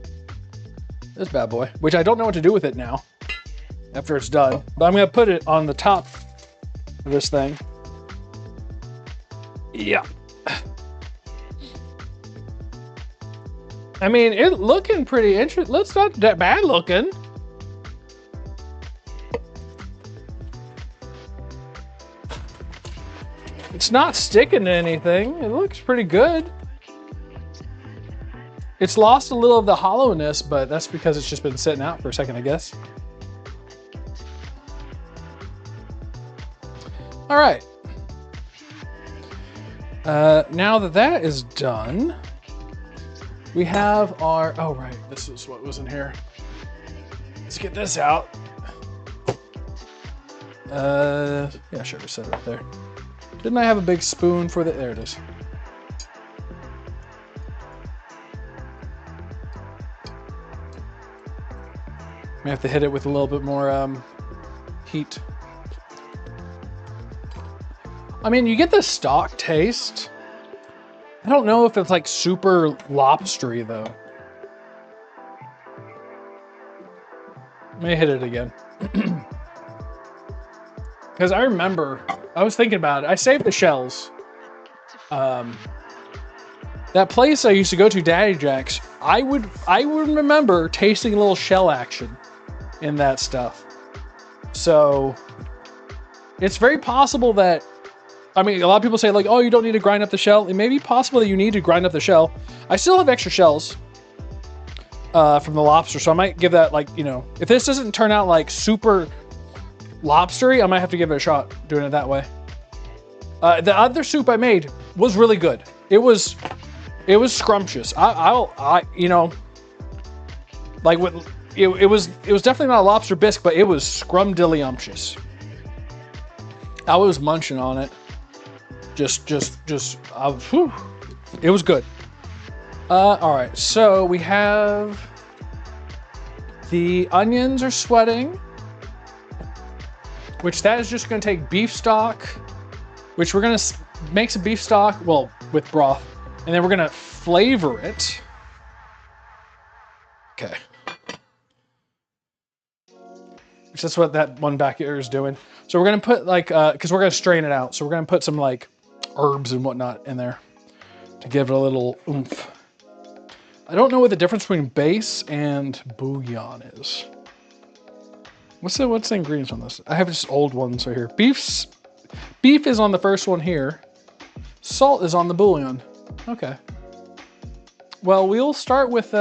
This bad boy, which I don't know what to do with it now after it's done, but I'm gonna put it on the top of this thing. Yeah. I mean, it looking pretty interesting. It's not that bad looking. It's not sticking to anything. It looks pretty good. It's lost a little of the hollowness, but that's because it's just been sitting out for a second, I guess. All right. Now that that is done, we have our, oh right, this is what was in here. Let's get this out. Yeah, sure, just set it right there. Didn't I have a big spoon for the, there it is. We have to hit it with a little bit more heat. I mean, you get the stock taste. I don't know if it's like super lobstery though. Let me hit it again. Because I remember, I was thinking about it. I saved the shells. That place I used to go to, Daddy Jack's, I would remember tasting a little shell action in that stuff. So it's very possible that, I mean, a lot of people say like, oh, you don't need to grind up the shell. It may be possible that you need to grind up the shell. I still have extra shells from the lobster, so I might give that, like, you know, if this doesn't turn out like super lobstery, I might have to give it a shot doing it that way. The other soup I made was really good. It was scrumptious. You know, like with it was definitely not a lobster bisque, but it was scrumdiddlyumptious. I was munching on it. Whew. It was good. All right, so we have the onions are sweating, which that is just gonna take beef stock, which we're gonna make some beef stock, well, with broth, and then we're gonna flavor it. Okay. Which that's what that one back here is doing. So we're gonna put like, cause we're gonna strain it out. So we're gonna put some like herbs and whatnot in there to give it a little oomph. I don't know what the difference between base and bouillon is. What's the ingredients on this? I have just old ones right here. Beef is on the first one here. Salt is on the bouillon. Okay. Well, we'll start with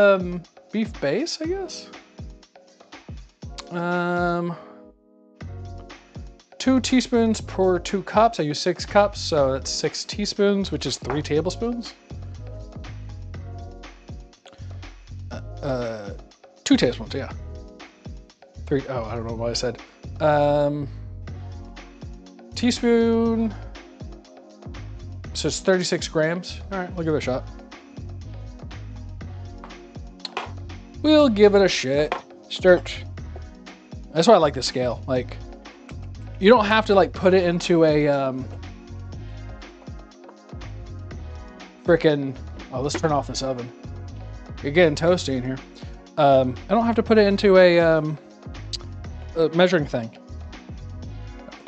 beef base, I guess. 2 teaspoons per 2 cups. I use 6 cups, so that's 6 teaspoons, which is 3 tablespoons. 2 tablespoons, yeah. 3, oh, I don't know what I said. Teaspoon, so it's 36 grams. All right, we'll give it a shot. We'll give it a shit. That's why I like the scale. Like, you don't have to like put it into a frickin', oh, let's turn off this oven. You're getting toasty in here. I don't have to put it into a measuring thing.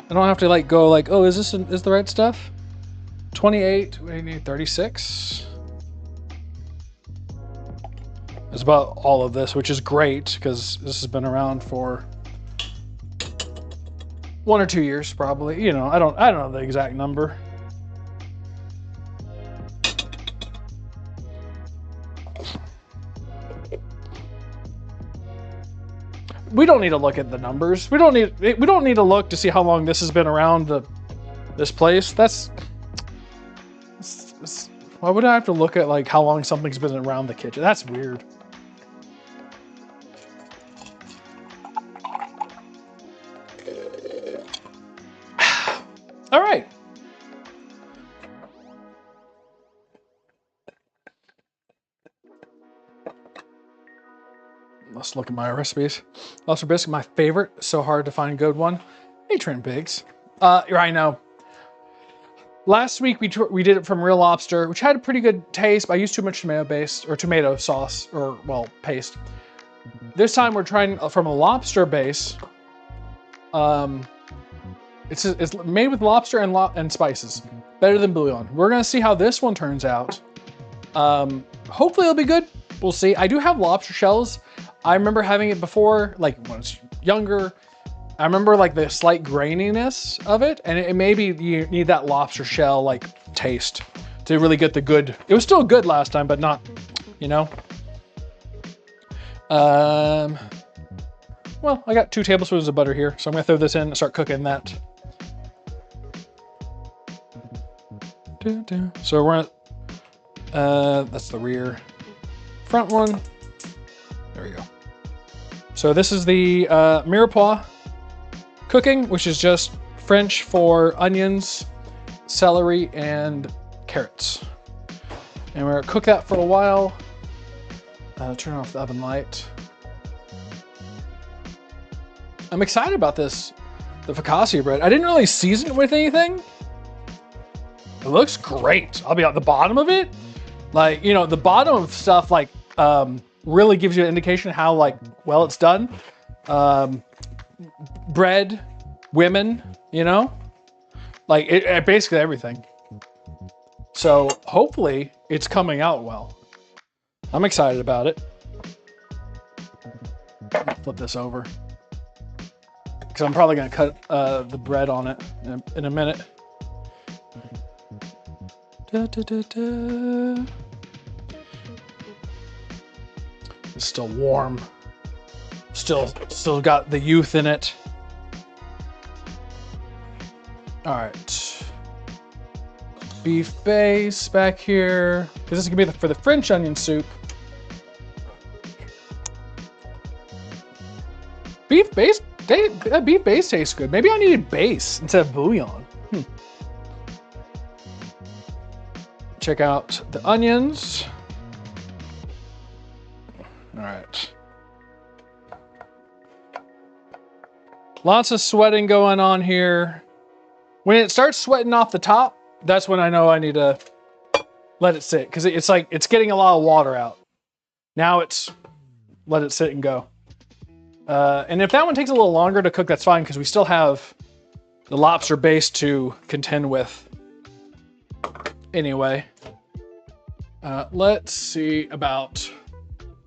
I don't have to like go like, oh, is the right stuff? 28, we need 36. It's about all of this, which is great because this has been around for 1 or 2 years, probably. You know, I don't know the exact number. We don't need to look at the numbers. We don't need to look to see how long this has been around this place. Why would I have to look at like how long something's been around the kitchen? That's weird. All right. Let's look at my recipes. Lobster bisque, my favorite. So hard to find a good one. Hey, Trent Biggs. I know. Last week we did it from Real Lobster, which had a pretty good taste, but I used too much tomato sauce, or well, paste. This time we're trying from a lobster base. It's made with lobster and spices. Better than bouillon. We're gonna see how this one turns out. Hopefully it'll be good. We'll see. I do have lobster shells. I remember having it before, like when I was younger. I remember like the slight graininess of it, and maybe you need that lobster shell like taste to really get the good. It was still good last time, but not, you know. Well, I got 2 tablespoons of butter here, so I'm gonna throw this in and start cooking that. So we're that's the rear. Front one. There we go. So this is the mirepoix cooking, which is just French for onions, celery, and carrots. And we're gonna cook that for a while. Turn off the oven light. I'm excited about this, the focaccia bread. I didn't really season it with anything. It looks great. I'll be at the bottom of it. Like, you know, the bottom of stuff like really gives you an indication how like well it's done. Bread, women, you know, like it basically everything. So hopefully it's coming out well. I'm excited about it. Flip this over because I'm probably gonna cut the bread on it in a minute. It's still warm. Still got the youth in it. All right. Beef base back here. This is gonna be for the French onion soup. Beef base, beef base tastes good. Maybe I needed base instead of bouillon. Check out the onions. All right. Lots of sweating going on here. When it starts sweating off the top, that's when I know I need to let it sit, because it's like it's getting a lot of water out. Now it's let it sit and go. And if that one takes a little longer to cook, that's fine, because we still have the lobster base to contend with. Anyway, let's see about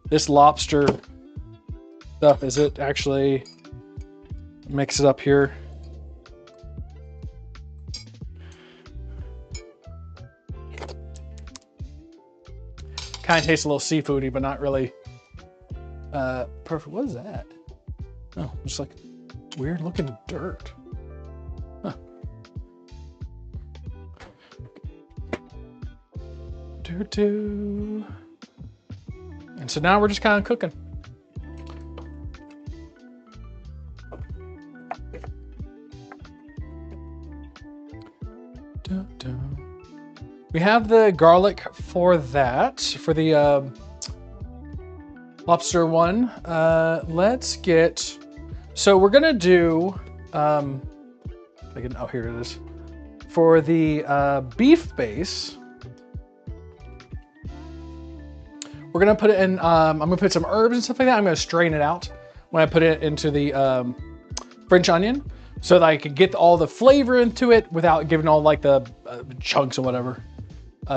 this lobster stuff. Is it actually mix it up here? Kind of tastes a little seafoody, but not really perfect. What is that? Oh, just like weird looking dirt. Huh. And so now we're just kind of cooking. We have the garlic for that, for the lobster one. Let's get, so we're gonna do, oh, here it is. For the beef base, we're gonna put it in, I'm gonna put some herbs and stuff like that. I'm gonna strain it out when I put it into the French onion, so that I can get all the flavor into it without giving all like the chunks or whatever.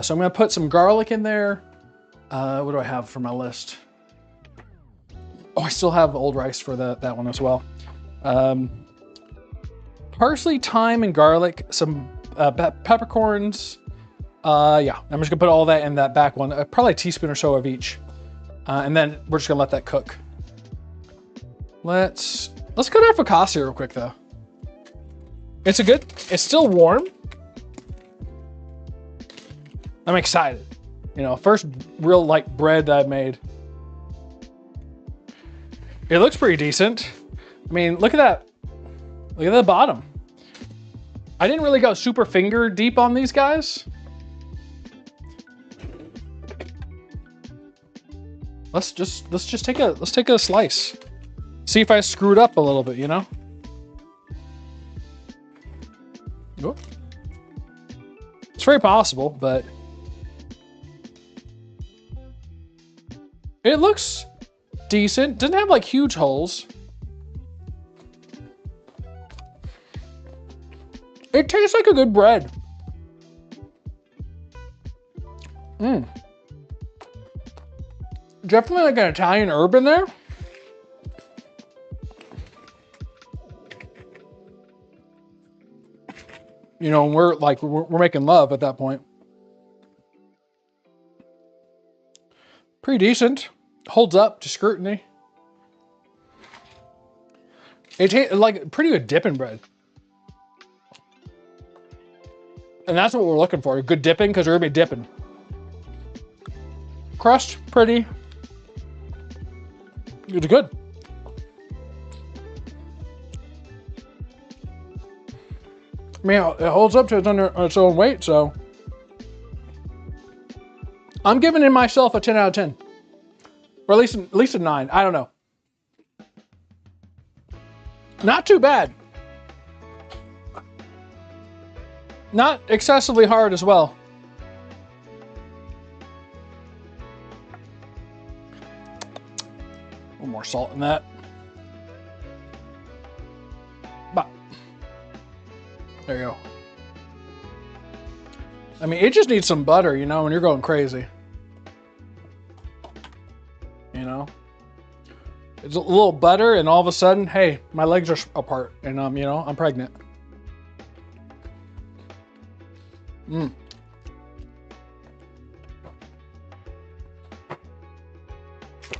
So I'm gonna put some garlic in there. What do I have for my list? Oh, I still have old rice for that one as well. Parsley, thyme, and garlic, some peppercorns. Yeah, I'm just gonna put all that in that back one, probably a teaspoon or so of each. And then we're just gonna let that cook. Let's cook our focaccia real quick though. It's still warm. I'm excited. You know, first real like bread that I've made. It looks pretty decent. I mean, look at that. Look at the bottom. I didn't really go super finger deep on these guys. Let's take a slice. See if I screwed up a little bit, you know? Oh. It's very possible, but it looks decent. Doesn't have like huge holes. It tastes like a good bread. Definitely like an Italian herb in there. You know, we're making love at that point. Pretty decent. Holds up to scrutiny. It tastes like pretty good dipping bread. And that's what we're looking for. A good dipping, because we're gonna be dipping. Crust, pretty. It's good. I mean, it holds up to its own weight, so I'm giving it myself a 10 out of 10. Or at least a 9. I don't know. Not too bad. Not excessively hard as well. A little more salt in that. But there you go. I mean, it just needs some butter, you know, when you're going crazy. You know? It's a little butter, and all of a sudden, hey, my legs are apart, and you know, I'm pregnant.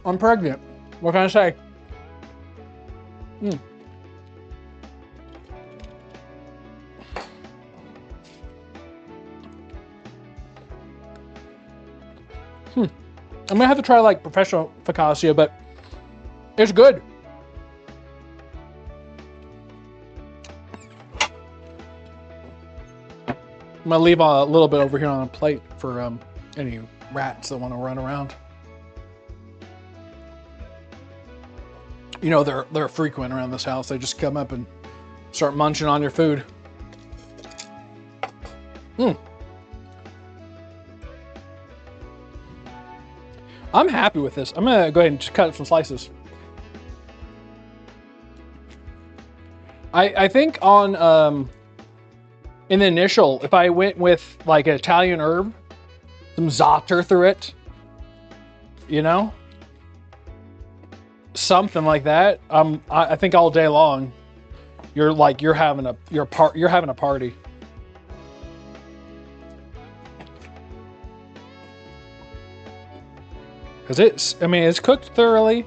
I'm pregnant. What can I say? I'm gonna have to try like professional focaccia, but it's good. I'm gonna leave a little bit over here on a plate for any rats that want to run around. You know, they're frequent around this house. They just come up and start munching on your food. I'm happy with this. I'm gonna go ahead and just cut some slices. I think on in the initial, if I went with like an Italian herb, some za'atar through it, you know, something like that. I think all day long, you're having a party. Cause it's cooked thoroughly.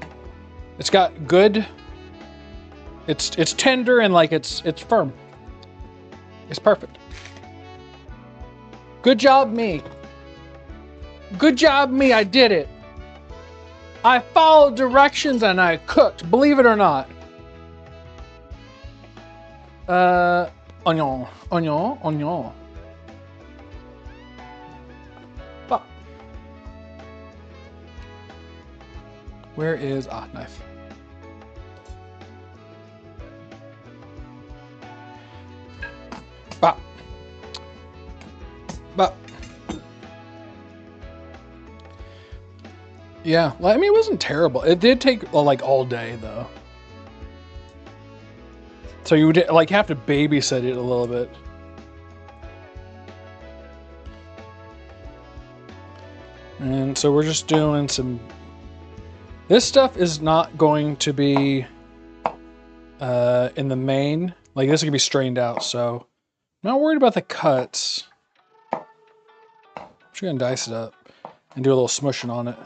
It's got good. It's tender and like it's firm. It's perfect. Good job, me. Good job, me. I did it. I followed directions and I cooked. Believe it or not. Onion. But where is knife? But yeah, I mean, it wasn't terrible. It did take like all day though. So you would like have to babysit it a little bit. And so we're just doing some, this stuff is not going to be in the main, like this is gonna be strained out. So I'm not worried about the cuts. I'm just gonna dice it up and do a little smushing on it.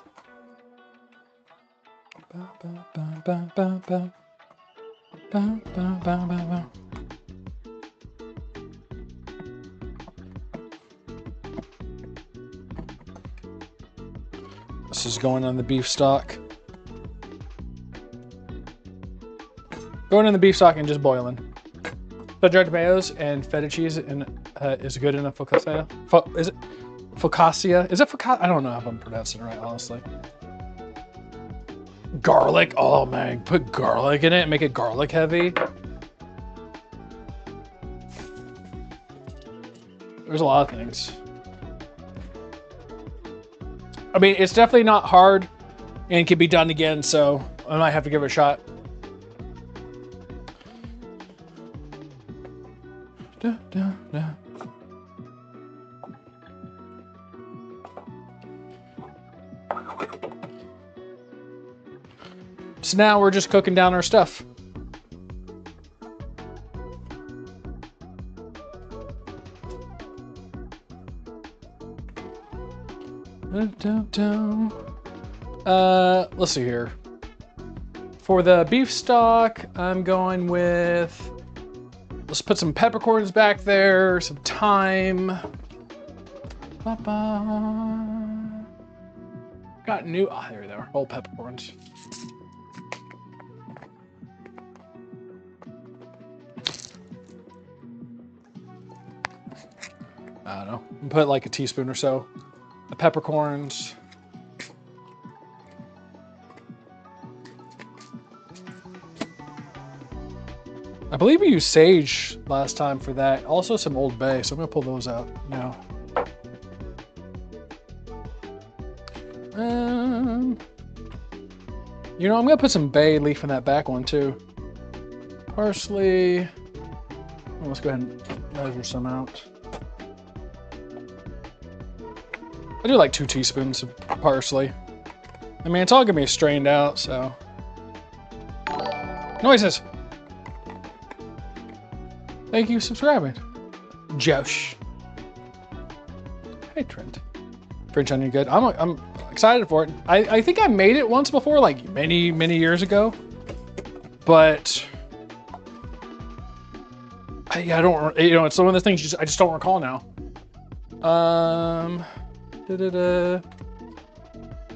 This is going on the beef stock. Going in the beef stock and just boiling. Dried tomatoes and feta cheese is good enough focaccia. Is it focaccia? Is it focaccia? I don't know if I'm pronouncing it right, honestly. Garlic. Oh man, put garlic in it and make it garlic heavy. There's a lot of things. I mean, it's definitely not hard and can be done again, so I might have to give it a shot. So now we're just cooking down our stuff. Let's see here. For the beef stock, I'm going with, let's put some peppercorns back there, some thyme. Got new, there they are, whole peppercorns. I don't know, put like a teaspoon or so of peppercorns. I believe we used sage last time for that. Also some Old Bay, so I'm gonna pull those out now. You know, I'm gonna put some bay leaf in that back one too. Parsley. Oh, let's go ahead and measure some out. I do like 2 teaspoons of parsley. I mean, it's all gonna be strained out, so. Noises. Thank you for subscribing. Josh. Hey, Trent. French onion good. I'm excited for it. I think I made it once before, like many years ago, but I don't. You know, it's one of the things I just don't recall now.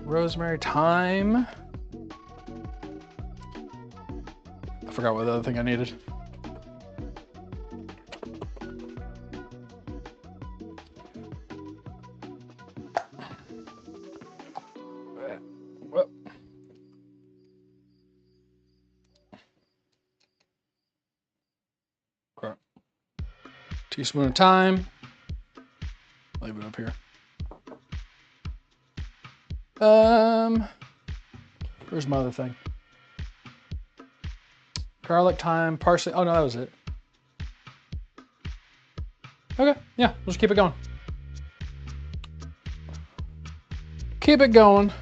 rosemary, thyme. I forgot what the other thing I needed. Teaspoon of thyme. Leave it up here. Where's my other thing? Garlic, thyme, parsley. Oh no, that was it. Okay, yeah, we'll just keep it going. Keep it going.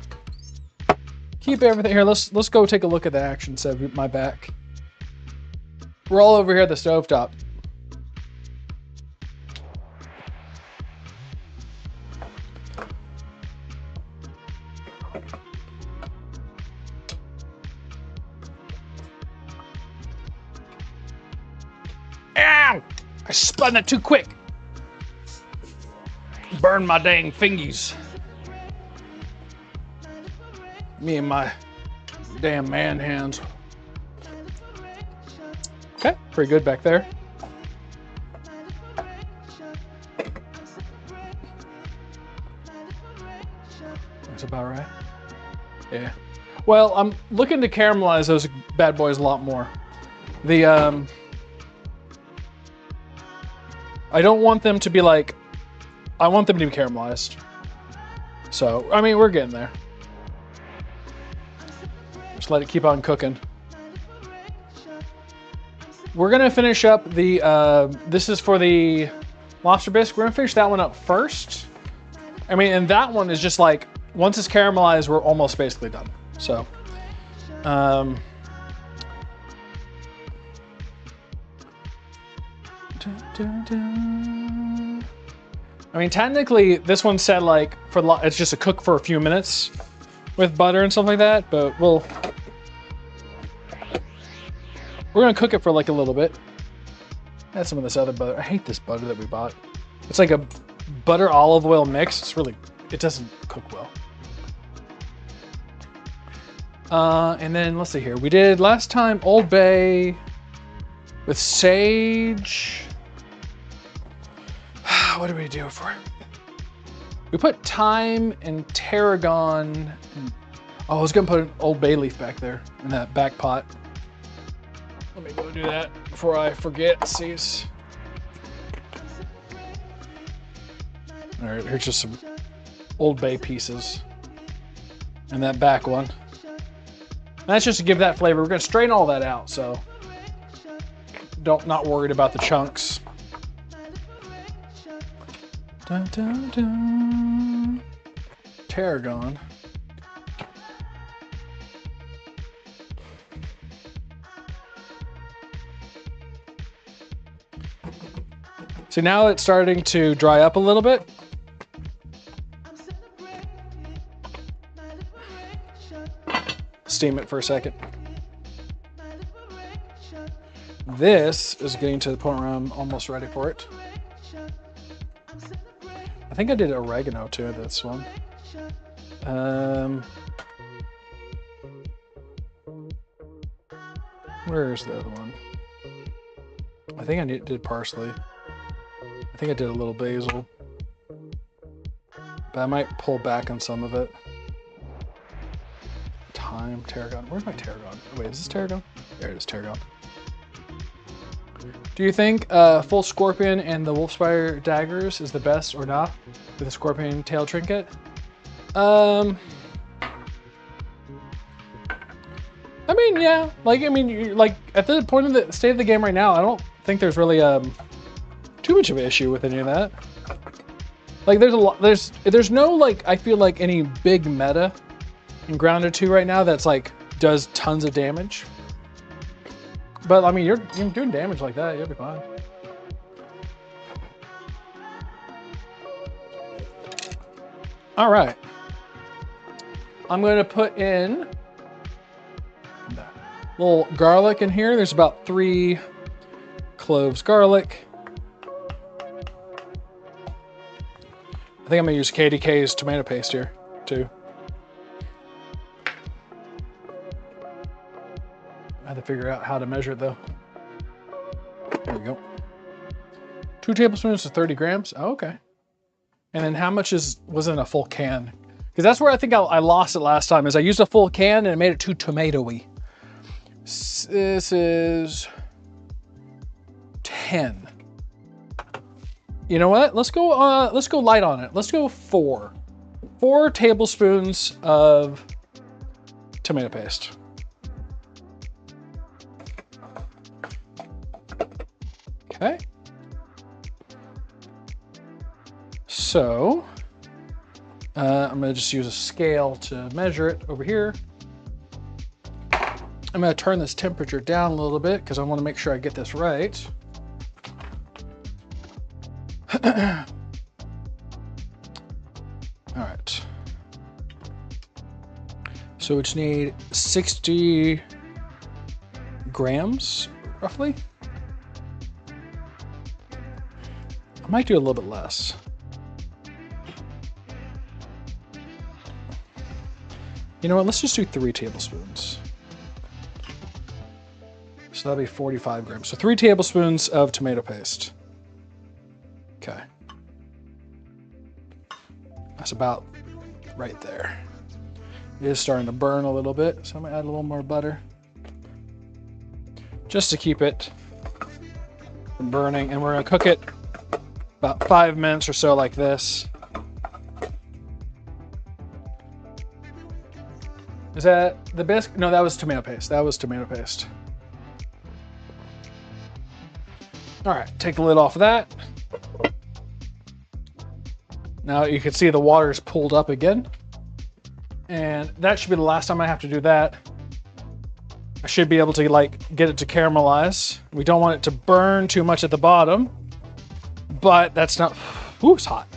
Keep everything here. Let's go take a look at the action set of my back. We're all over here at the stovetop. Ow! I spun it too quick. Burn my dang fingies. Me and my damn man hands. Okay, pretty good back there. That's about right. Yeah. Well, I'm looking to caramelize those bad boys a lot more. I don't want them to be like, I want them to be caramelized. So, I mean, we're getting there. Just let it keep on cooking. We're gonna finish up the, this is for the Lobster Bisque. We're gonna finish that one up first. I mean, and that one is just like, once it's caramelized, we're almost basically done. So, I mean, technically, this one said like it's just a cook for a few minutes with butter and stuff like that. But we're gonna cook it for like a little bit. Add some of this other butter. I hate this butter that we bought. It's like a butter olive oil mix. It doesn't cook well. And then let's see here. We did last time Old Bay with sage. What did we do for it? We put thyme and tarragon. Oh, I was gonna put an Old Bay leaf back there in that back pot. Let me go do that before I forget. Cease. All right, here's just some Old Bay pieces. And that back one. And that's just to give that flavor. We're gonna strain all that out, so not worried about the chunks. Dun, dun, dun. Tarragon. So now it's starting to dry up a little bit. Steam it for a second. This is getting to the point where I'm almost ready for it. I think I did oregano too, this one. Where's the other one? I think I did parsley. I think I did a little basil. But I might pull back on some of it. Thyme, tarragon. Where's my tarragon? Wait, is this tarragon? There it is, tarragon. Do you think full scorpion and the wolfspire daggers is the best or not with a scorpion tail trinket? I mean, yeah. Like at the point of the state of the game right now, I don't think there's really too much of an issue with any of that. Like there's no like I feel like any big meta in Grounded 2 right now that's like does tons of damage. But I mean, you're doing damage like that, you'll be fine. All right. I'm going to put in a little garlic in here. There's about 3 cloves garlic. I think I'm going to use KDK's tomato paste here, too. figure out how to measure it though. There we go. 2 tablespoons to 30 grams. Oh, okay. And then how much was in a full can? Because that's where I think I lost it last time, is I used a full can and it made it too tomatoey. This is 10. You know what? Let's go light on it. Let's go 4. 4 tablespoons of tomato paste. Okay. So, I'm gonna just use a scale to measure it over here. I'm gonna turn this temperature down a little bit because I want to make sure I get this right. All right. So we just need 60 grams, roughly. I might do a little bit less. You know what, let's just do 3 tablespoons. So that'll be 45 grams. So 3 tablespoons of tomato paste. Okay. That's about right there. It is starting to burn a little bit, so I'm gonna add a little more butter. Just to keep it from burning, and we're gonna cook it about 5 minutes or so like this. Is that the bisque? No, that was tomato paste. That was tomato paste. All right, take the lid off of that. Now you can see the water's pulled up again. And that should be the last time I have to do that. I should be able to get it to caramelize. We don't want it to burn too much at the bottom, but that's not, ooh, it's hot.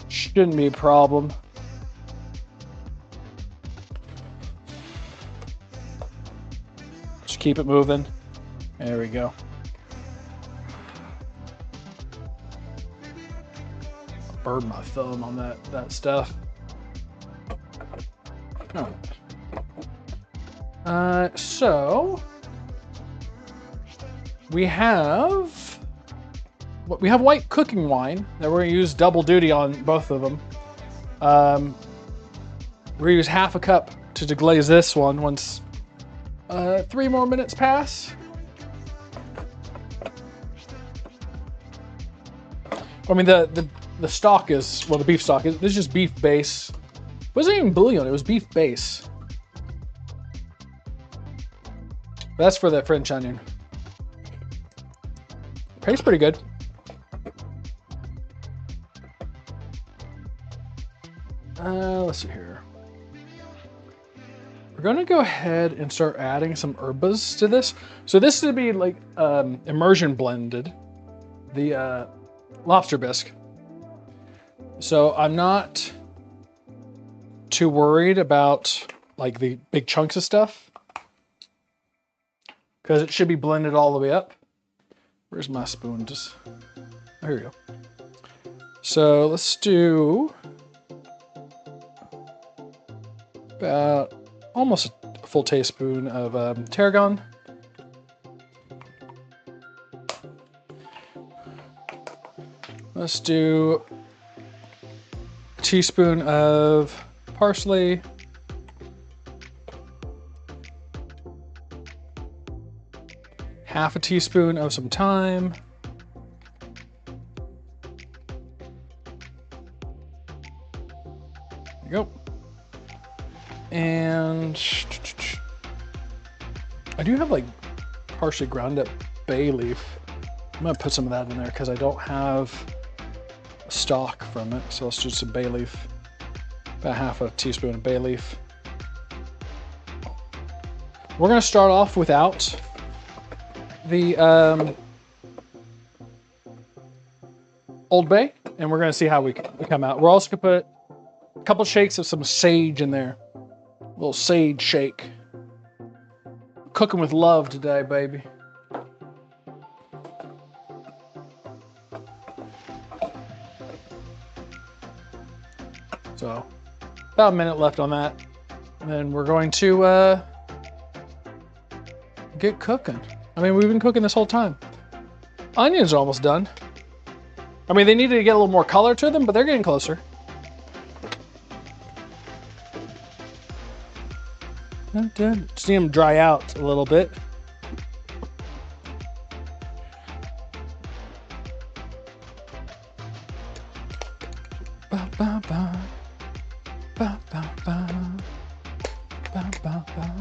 Shouldn't be a problem. Just keep it moving. There we go. Burned my thumb on that stuff. All right. So we have white cooking wine that we're gonna use double duty on both of them. We're gonna use half a cup to deglaze this one once 3 more minutes pass. I mean the stock is, well, the beef stock is, this is just beef base. It wasn't even bouillon, it was beef base. That's for the French onion. Tastes pretty good. Let's see here. We're gonna go ahead and start adding some herbas to this. So this is to be like immersion blended, the Lobster Bisque. So I'm not too worried about like the big chunks of stuff because it should be blended all the way up. Where's my spoon? Just, oh, here we go. So let's do about almost a full teaspoon of tarragon. Let's do a teaspoon of parsley. Half a teaspoon of some thyme. There you go. And I do have like partially ground up bay leaf. I'm gonna put some of that in there because I don't have stock from it. So let's do some bay leaf. About half a teaspoon of bay leaf. We're gonna start off without the Old Bay, and we're gonna see how we come out. We're also gonna put a couple shakes of some sage in there. A little sage shake. Cooking with love today, baby. So, about a minute left on that. And then we're going to get cooking. I mean, we've been cooking this whole time. Onions are almost done. I mean, they needed to get a little more color to them, but they're getting closer. Just need them to dry out a little bit. Ba, ba, ba. Ba, ba, ba. Ba, ba, ba.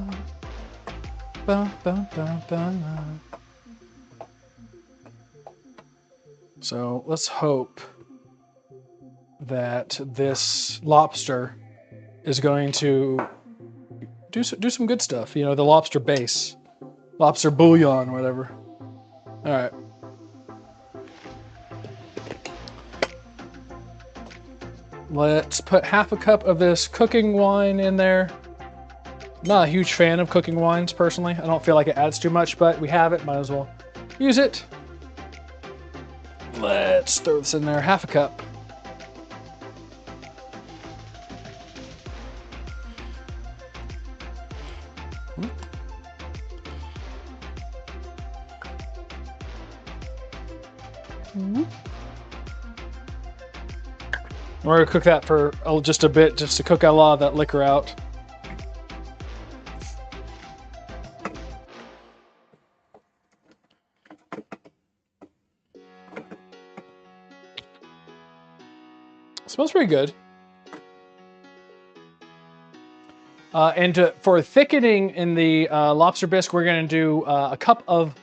Ba, ba, ba, ba. So let's hope that this lobster is going to do some good stuff. You know, the lobster base, lobster bouillon, whatever. All right. Let's put half a cup of this cooking wine in there. Not a huge fan of cooking wines, personally. I don't feel like it adds too much, but we have it, might as well use it. Let's throw this in there, half a cup. We're gonna cook that for just a bit, just to cook a lot of that liquor out. Smells pretty good. For thickening in the lobster bisque, we're going to do a cup of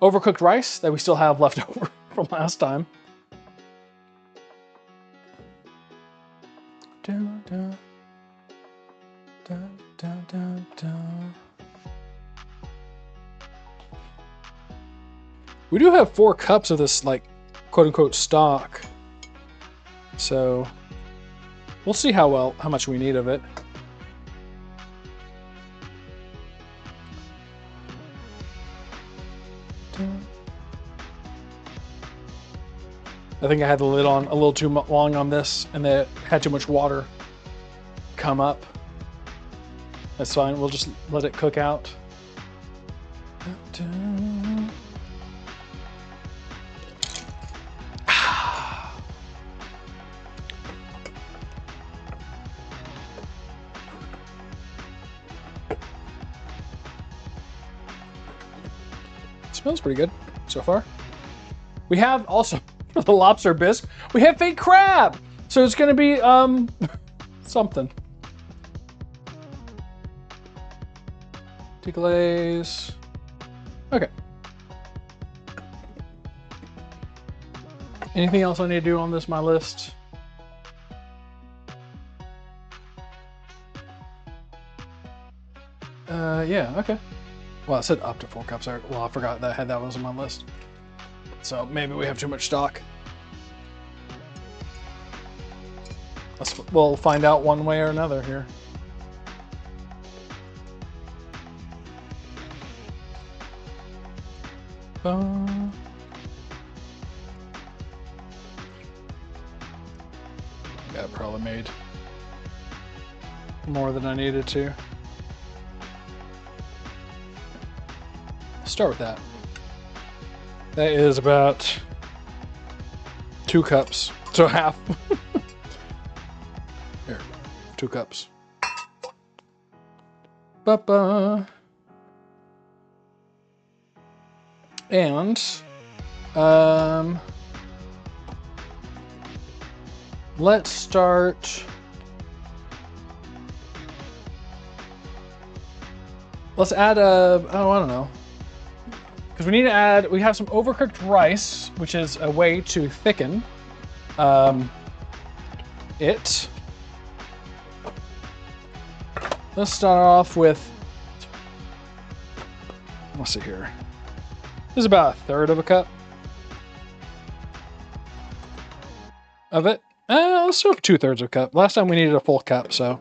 overcooked rice that we still have left over from last time. We do have 4 cups of this, like, quote-unquote stock. So we'll see how much we need of it. I think I had the lid on a little too long on this, and it had too much water come up. That's fine. We'll just let it cook out. Smells pretty good so far. We have also, for the lobster bisque, we have fake crab. So it's gonna be something. Deglaze. Okay. Anything else I need to do on my list? Yeah, okay. Well, I said up to 4 cups. Well, I forgot that that was on my list. So maybe we have too much stock. We'll find out one way or another here. Got probably made more than I needed to. Start with that. That is about 2 cups, so half. Here, 2 cups. Ba-ba. And let's start. Let's add I don't know. Because we need to add, we have some overcooked rice, which is a way to thicken it. Let's start off with, let's see here. This is about 1/3 of a cup of it. Let's do 2/3 of a cup. Last time we needed a full cup, so.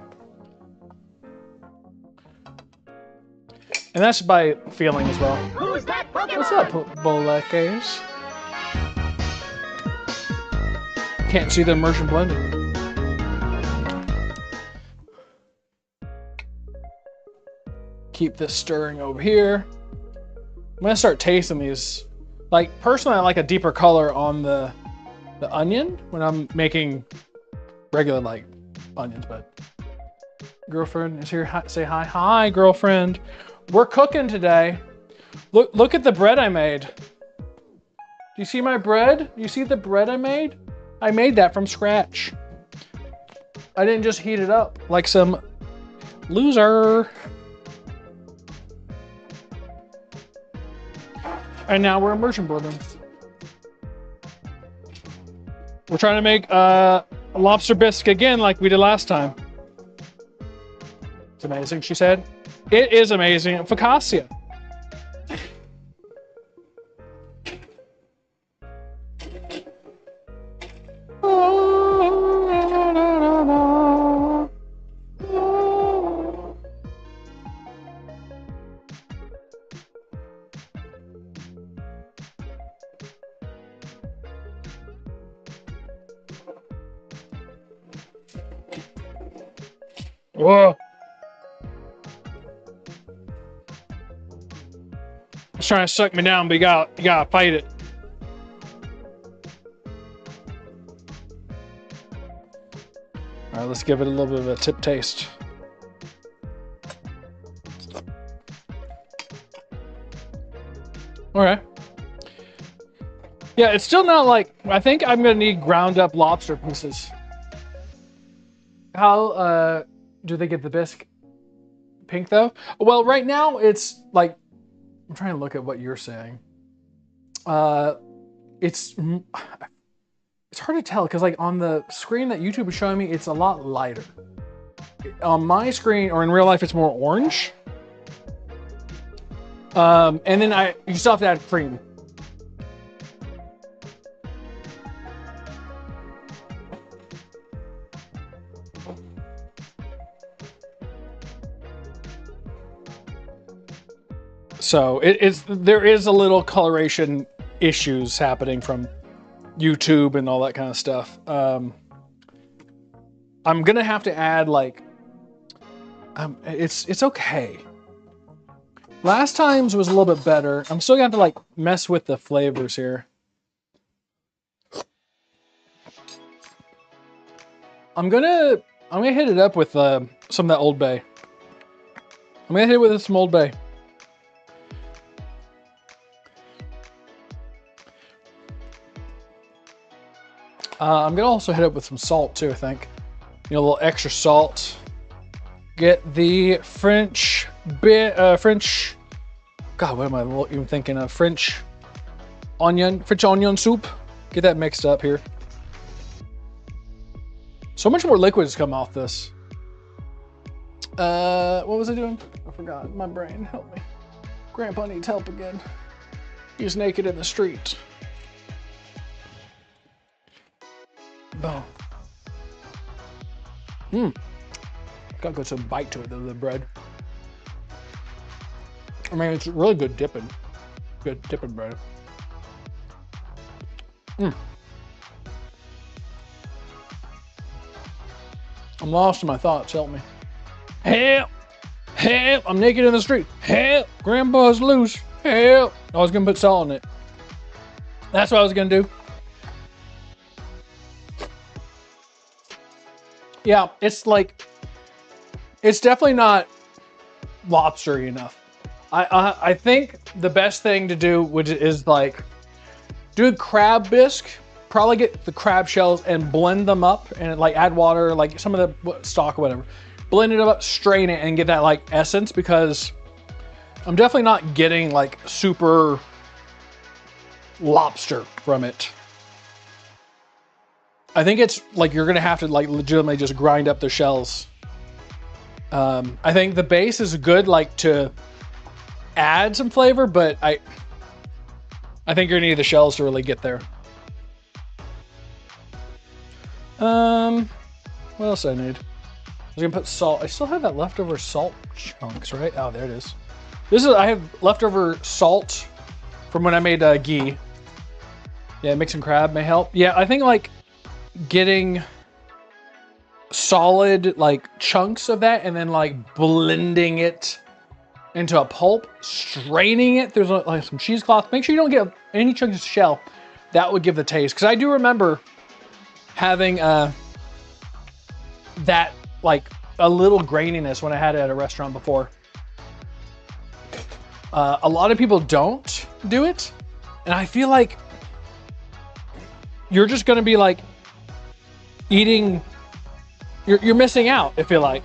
And that's by feeling as well. Who's that Pokemon? What's up, Bolekes? Can't see the immersion blending. Keep this stirring over here. I'm gonna start tasting these. Like, personally, I like a deeper color on the onion when I'm making regular, like, onions, but girlfriend is here. Hi, say hi. Hi, girlfriend. We're cooking today. Look at the bread I made. Do you see my bread? You see the bread I made? I made that from scratch. I didn't just heat it up like some loser. And now we're immersion blending. We're trying to make a lobster bisque again like we did last time. It's amazing, she said. It is amazing. Focaccia. Whoa. It's trying to suck me down, but you gotta fight it. All right, let's give it a little bit of a tip taste. All right. Yeah, it's still not like, I think I'm gonna need ground up lobster pieces. How do they get the bisque pink though? Well, right now it's like, I'm trying to look at what you're saying. It's hard to tell because like on the screen that YouTube is showing me, it's a lot lighter. On my screen or in real life, it's more orange. And then you still have to add cream. So there is a little coloration issues happening from YouTube and all that kind of stuff. I'm gonna have to add like, it's okay. Last time's was a little bit better. I'm still gonna have to like mess with the flavors here. I'm gonna hit it up with some of that Old Bay. I'm gonna hit it with some Old Bay. I'm gonna also hit it with some salt too, I think. You know, a little extra salt. Get the French, God, what am I even thinking of? French onion soup. Get that mixed up here. So much more liquid has come off this. What was I doing? I forgot, my brain, help me. Grandpa needs help again. He's naked in the street. Boom. Got good some bite to it though, the bread. I mean, it's really good dipping. Good dipping bread. I'm lost in my thoughts, help me. Help! Help! I'm naked in the street. Help! Grandpa's loose. Help! I was gonna put salt on it. That's what I was gonna do. Yeah, it's like, it's definitely not lobstery enough. I think the best thing to do is like, do a crab bisque, probably get the crab shells and blend them up and like add water, like some of the stock or whatever. Blend it up, strain it and get that like essence because I'm definitely not getting like super lobster from it. I think it's like you're gonna have to like legitimately just grind up the shells. I think the base is good like to add some flavor, but I think you're gonna need the shells to really get there. What else do I need? I was gonna put salt. I still have that leftover salt chunks, right? Oh, there it is. I have leftover salt from when I made ghee. Yeah, mixing crab may help. Yeah, I think like getting solid like chunks of that and then like blending it into a pulp, straining it through like some cheesecloth. Make sure you don't get any chunks of shell. That would give the taste. Because I do remember having that, like, a little graininess when I had it at a restaurant before. A lot of people don't do it. And I feel like you're just going to be like eating, you're missing out, I feel like.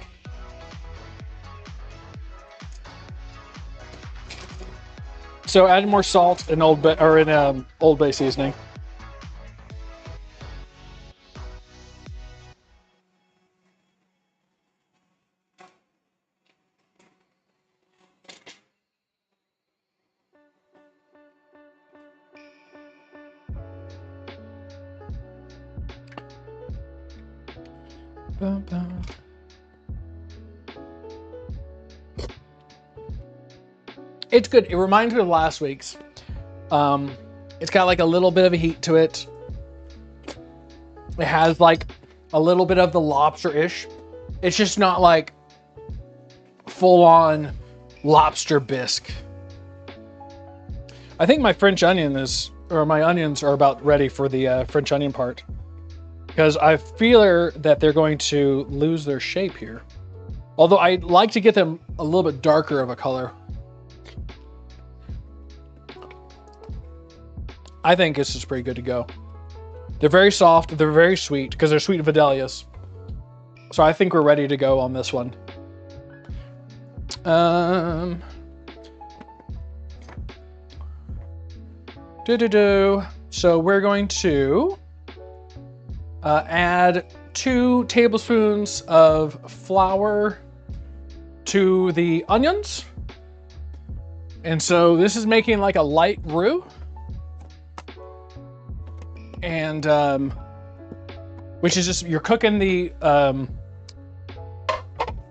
So add more salt and Old Bay seasoning. It's good. It reminds me of last week's. It's got like a little bit of a heat to it. It has like a little bit of the lobster-ish. It's just not like full-on lobster bisque. I think my French onion my onions are about ready for the French onion part. Because I feel that they're going to lose their shape here. Although I'd like to get them a little bit darker of a color. I think this is pretty good to go. They're very soft. They're very sweet because they're sweet Vidalias. So I think we're ready to go on this one. So we're going to add 2 tablespoons of flour to the onions. And so this is making like a light roux. And which is just, you're cooking the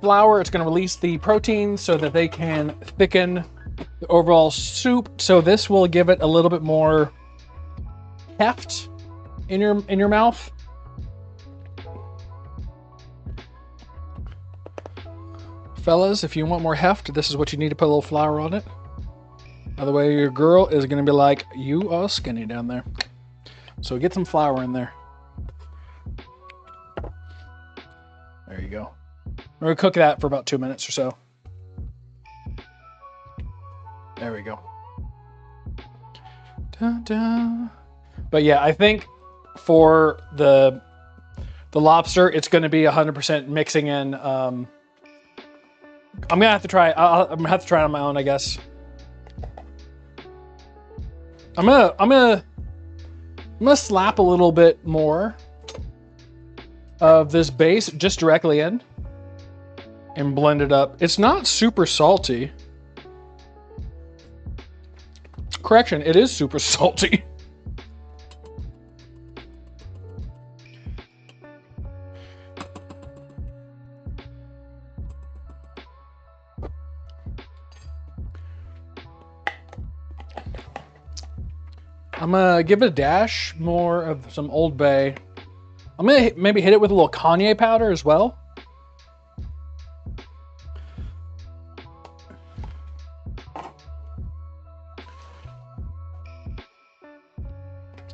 flour. It's going to release the protein so that they can thicken the overall soup. So this will give it a little bit more heft in your mouth. Fellas, if you want more heft, this is what you need to put a little flour on it. Otherwise, your girl is going to be like, you are skinny down there. So get some flour in there. There you go. We're going to cook that for about 2 minutes or so. There we go. Da-da. But yeah, I think for the lobster, it's going to be 100% mixing in. I'm gonna have to try. I'm gonna have to try it on my own, I guess. I'm gonna slap a little bit more of this base just directly in and blend it up. It's not super salty. Correction, it is super salty. I'm gonna give it a dash more of some Old Bay. I'm gonna maybe hit it with a little Kanye powder as well.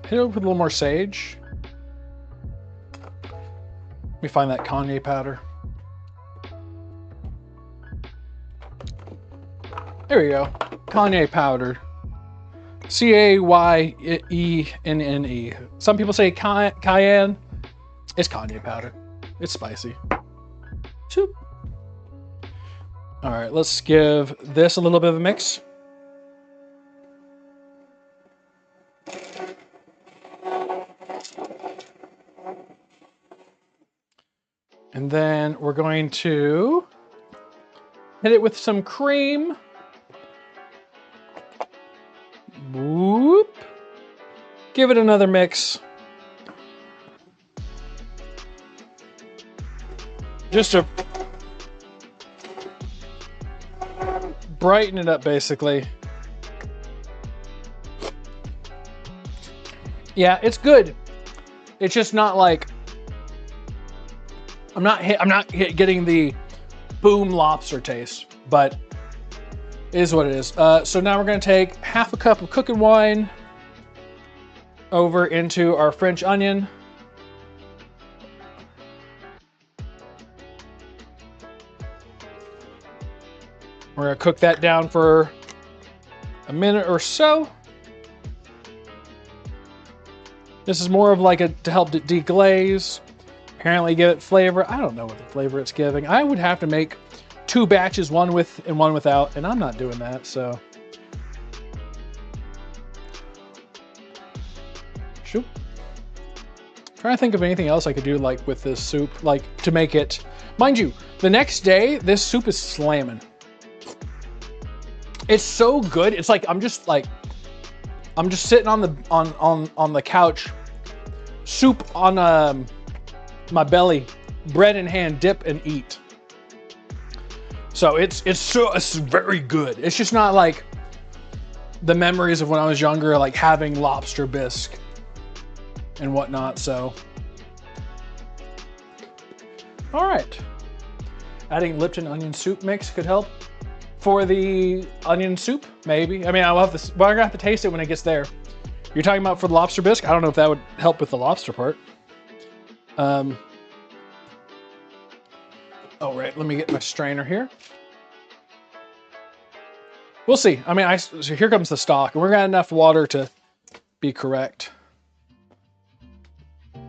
Hit it with a little more sage. Let me find that Kanye powder. There we go. Kanye powder. C-A-Y-E-N-N-E. Some people say cayenne. It's Kanye powder. It's spicy. Shoop. All right, let's give this a little bit of a mix. And then we're going to hit it with some cream. Whoop. Give it another mix. Just to brighten it up, basically. Yeah, it's good. It's just not like I'm not getting the boom lobster taste, but It is what it is. So now we're going to take half a cup of cooking wine over into our French onion. We're going to cook that down for a minute or so. This is more of like to help it deglaze. Apparently give it flavor. I don't know what the flavor it's giving. I would have to make 2 batches, one with and one without, and I'm not doing that, so. Shoot. Trying to think of anything else I could do like with this soup, like to make it. Mind you, the next day, this soup is slamming. It's so good. It's like I'm just sitting on the couch, soup on my belly, bread in hand, dip and eat. So it's very good. It's just not like the memories of when I was younger, like having lobster bisque and whatnot. So, all right, adding Lipton onion soup mix could help. For the onion soup, maybe. I mean, I'll have to, well, I'm gonna have to taste it when it gets there. You're talking about for the lobster bisque? I don't know if that would help with the lobster part. Oh, right, let me get my strainer here. We'll see. I mean, so here comes the stock, and we're gonna have enough water to be correct.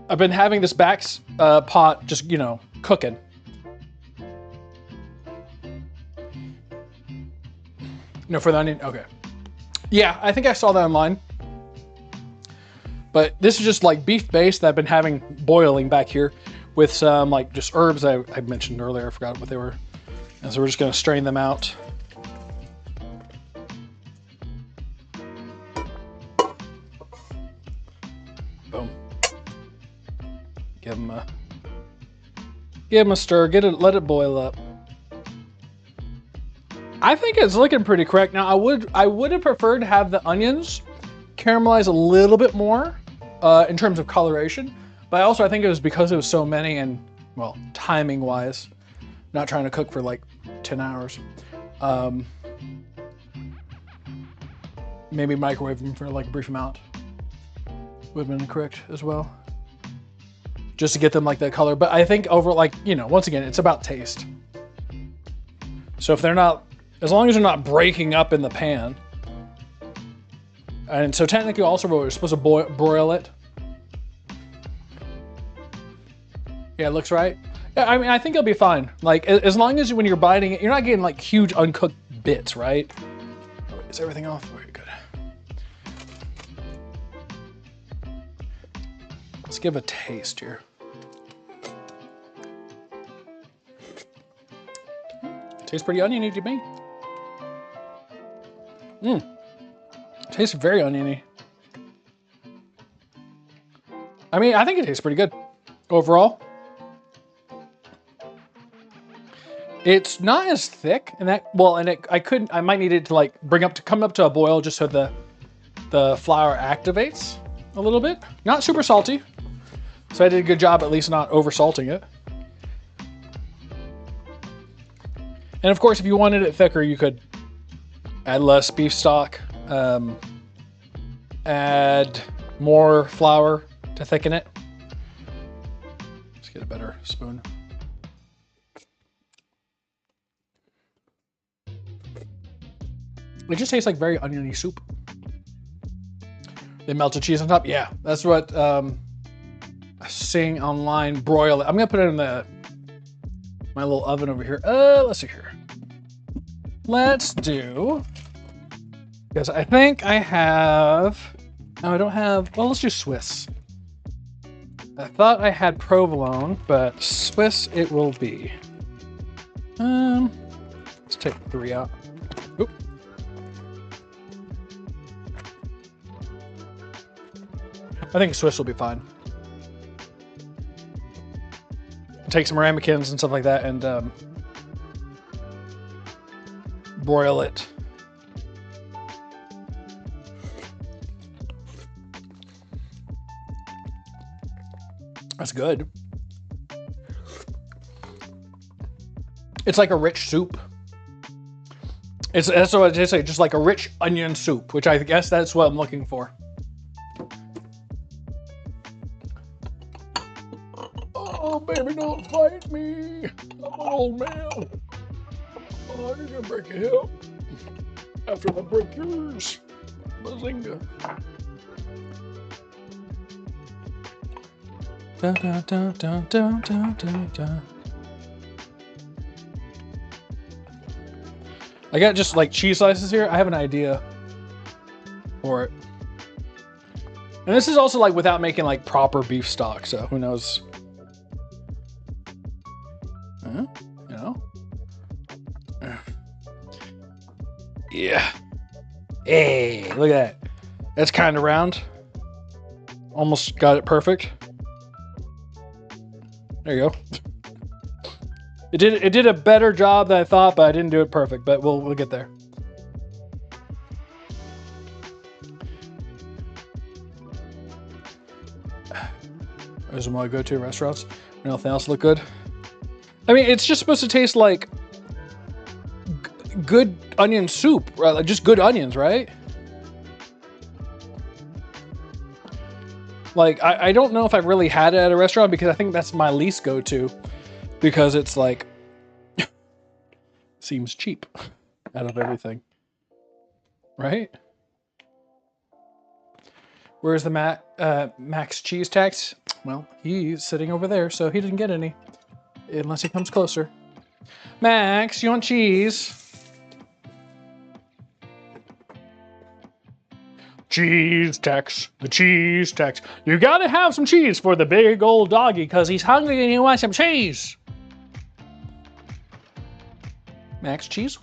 I've been having this back pot just, you know, cooking. No, for the onion? Okay. Yeah, I think I saw that online. But this is just like beef base that I've been having boiling back here with some like just herbs I mentioned earlier. I forgot what they were. And so we're just going to strain them out. Boom. Give them a stir. Let it boil up. I think it's looking pretty correct. Now, I would have preferred to have the onions caramelize a little bit more in terms of coloration, but I think it was because it was so many and, well, timing wise, not trying to cook for like 10 hours. Maybe microwave them for like a brief amount would have been correct as well, just to get them like that color. But I think over, like, you know, once again, it's about taste. So if they're not, as long as they're not breaking up in the pan. And so technically also we're supposed to broil it. Yeah, it looks right. Yeah, I mean, I think it'll be fine. Like, as long as when you're biting it, you're not getting like huge uncooked bits, right? Oh, is everything off? Very good. Let's give a taste here. Tastes pretty oniony to me. Tastes very oniony. I mean, I think it tastes pretty good overall. It's not as thick, and I might need it to like come up to a boil just so the flour activates a little bit. Not super salty, so I did a good job at least not over salting it. And of course, if you wanted it thicker, you could add less beef stock, add more flour to thicken it. Let's get a better spoon. It just tastes like very oniony soup. They melted cheese on top. Yeah, that's what I'm seeing online. Broil it. I'm gonna put it in my little oven over here. Let's see here. Let's do, because I think I have, no, I don't have, well, let's do Swiss. I thought I had provolone, but Swiss it will be. Let's take 3 out. Oop. I think Swiss will be fine. Take some ramekins and stuff like that and broil it. That's good. It's like a rich soup. That's what I say, just like a rich onion soup, which I guess that's what I'm looking for. Oh, baby, don't fight me. I'm an old man. Oh, you're gonna break your hip after I break yours. Bazinga. Dun, dun, dun, dun, dun, dun, dun, dun. I got just like cheese slices here. I have an idea for it. And this is also like without making like proper beef stock, so who knows? You know? Yeah. Hey, look at that. That's kind of round. Almost got it perfect. There you go. It did a better job than I thought, but I didn't do it perfect. But we'll get there. Those are my go-to restaurants. Nothing else look good. I mean, it's just supposed to taste like good onion soup, right? Like just good onions, right? Like I don't know if I've really had it at a restaurant because I think that's my least go-to. Because it's like, seems cheap out of everything, right? Where's the Max cheese tax? Well, he's sitting over there, so he didn't get any, unless he comes closer. Max, you want cheese? Cheese tax, the cheese tax. You gotta have some cheese for the big old doggy, because he's hungry and he wants some cheese. Max cheese.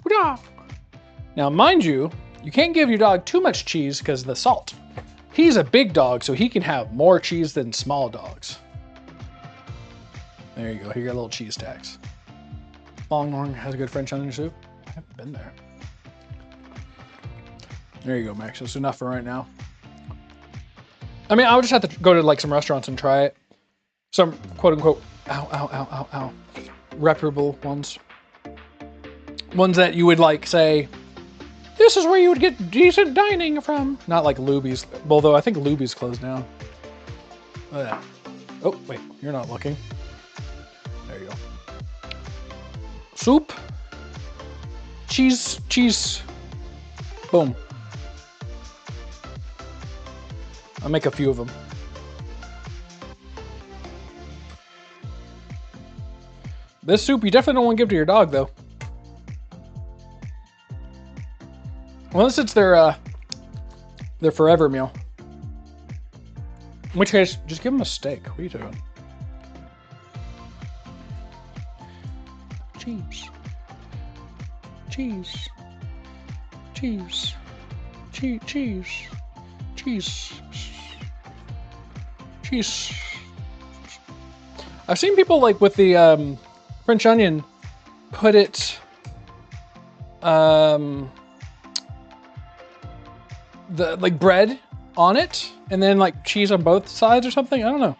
Now, mind you, you can't give your dog too much cheese because of the salt. He's a big dog, so he can have more cheese than small dogs. There you go. Here you got a little cheese tax. Longhorn has a good French onion soup. I haven't been there. There you go, Max. That's enough for right now. I mean, I would just have to go to like some restaurants and try it. Some quote unquote, reputable ones. Ones that you would like say, this is where you would get decent dining from. Not like Luby's, although I think Luby's closed down. Oh, wait, you're not looking. There you go. Soup. Cheese. Boom. I'll make a few of them. This soup you definitely don't want to give to your dog, though. Unless it's their forever meal. In which case, just give them a steak. What are you doing? Cheese. Cheese. Cheese. Cheese. Cheese. Cheese. I've seen people like with the French onion put it the like bread on it and then like cheese on both sides or something. I don't know.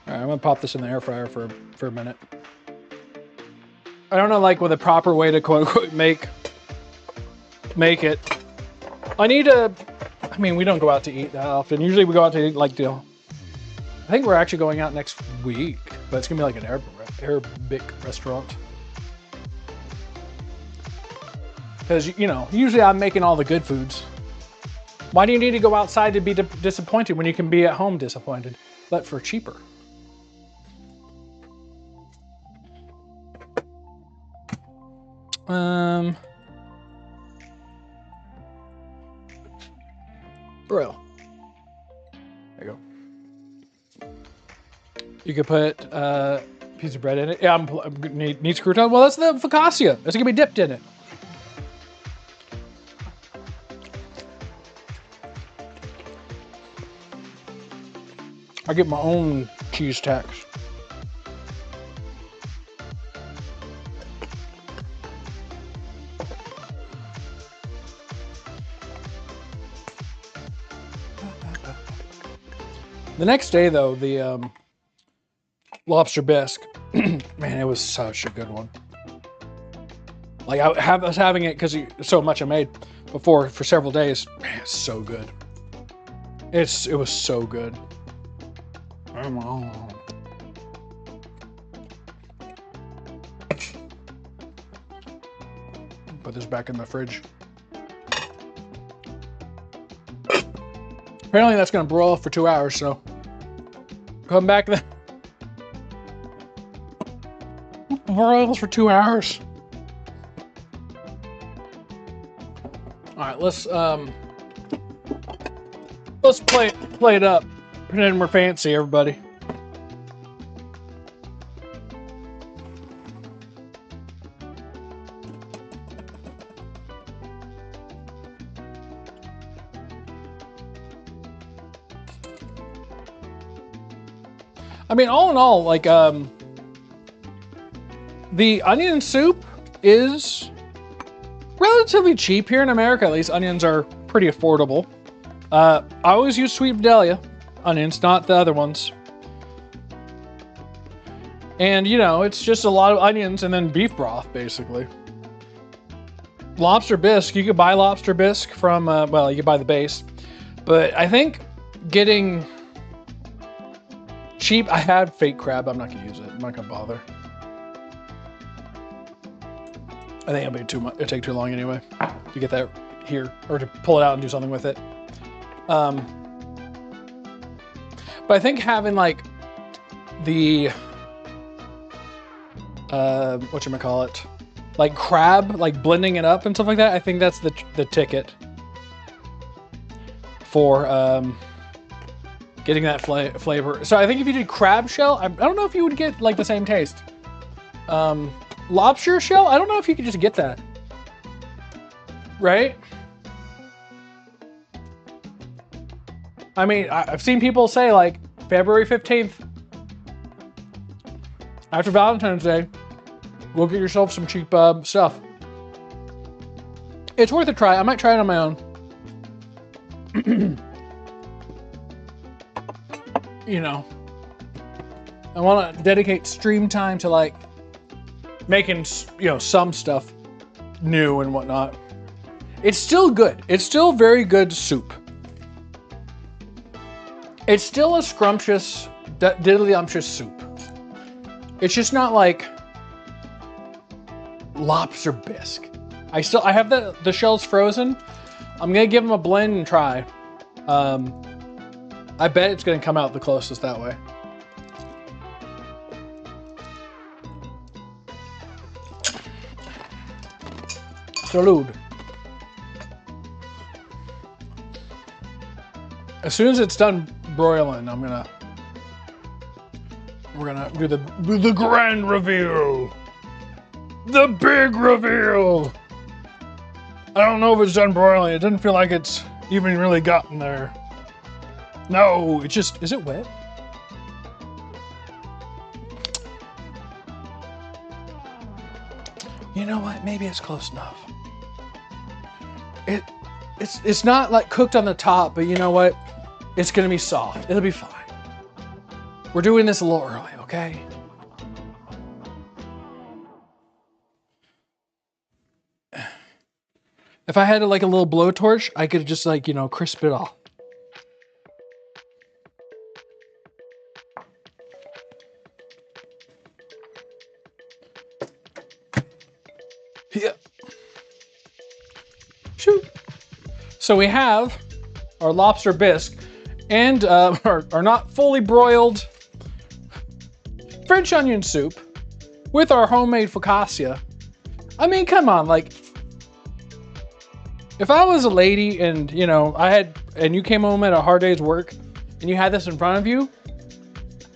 All right, I'm gonna pop this in the air fryer for a minute. I don't know like with a proper way to quote unquote make it. I mean, we don't go out to eat that often. Usually we go out to eat like I think we're actually going out next week, but it's gonna be like an Arabic restaurant. Because, you know, usually I'm making all the good foods. Why do you need to go outside to be disappointed when you can be at home disappointed, but for cheaper? Bro. There you go. You could put a piece of bread in it. Yeah, needs crouton. Well, that's the focaccia. It's gonna be dipped in it. I get my own cheese tax. The next day, though, the Lobster Bisque, man, it was such a good one. Like I was having it because so much I made before for several days. Man, it's so good. It was so good. Put this back in the fridge. Apparently that's gonna broil for 2 hours, so come back then. Broils for 2 hours. All right, let's play it up. Pretend we're fancy, everybody. I mean, all in all, like, the onion soup is relatively cheap here in America. At least onions are pretty affordable. I always use sweet Vidalia onions, not the other ones. And, you know, it's just a lot of onions and then beef broth, basically. Lobster Bisque, you could buy Lobster Bisque from, well, you could buy the base. But I think getting cheap, I had fake crab. I'm not going to use it. I'm not going to bother. I think it'll be too much. It'll take too long anyway to get that here or to pull it out and do something with it. But I think having like the whatchamacallit, like crab, like blending it up and stuff like that, I think that's the ticket for getting that flavor. So I think if you did crab shell, I don't know if you would get like the same taste. Lobster shell, I don't know if you could just get that. Right? I mean, I've seen people say like February 15th, after Valentine's Day, go get yourself some cheap stuff. It's worth a try. I might try it on my own. You know, I want to dedicate stream time to like making, you know, some stuff new and whatnot. It's still good. It's still very good soup. It's still a scrumptious, diddly-umptious soup. It's just not like Lobster Bisque. I have the shells frozen. I'm gonna give them a blend and try. I bet it's gonna come out the closest that way. Salud. As soon as it's done broiling, we're gonna do the grand reveal. The big reveal. I don't know if it's done broiling. It doesn't feel like it's even really gotten there. No, it's just, is it wet? You know what? Maybe it's close enough. It's not like cooked on the top, but you know what? It's gonna be soft. It'll be fine. We're doing this a little early, okay? If I had like a little blowtorch, I could just like, you know, crisp it off. Yeah. Shoot. So we have our lobster bisque and our not fully broiled French onion soup with our homemade focaccia. I mean, come on, like, if I was a lady and, you know, you came home at a hard day's work and you had this in front of you,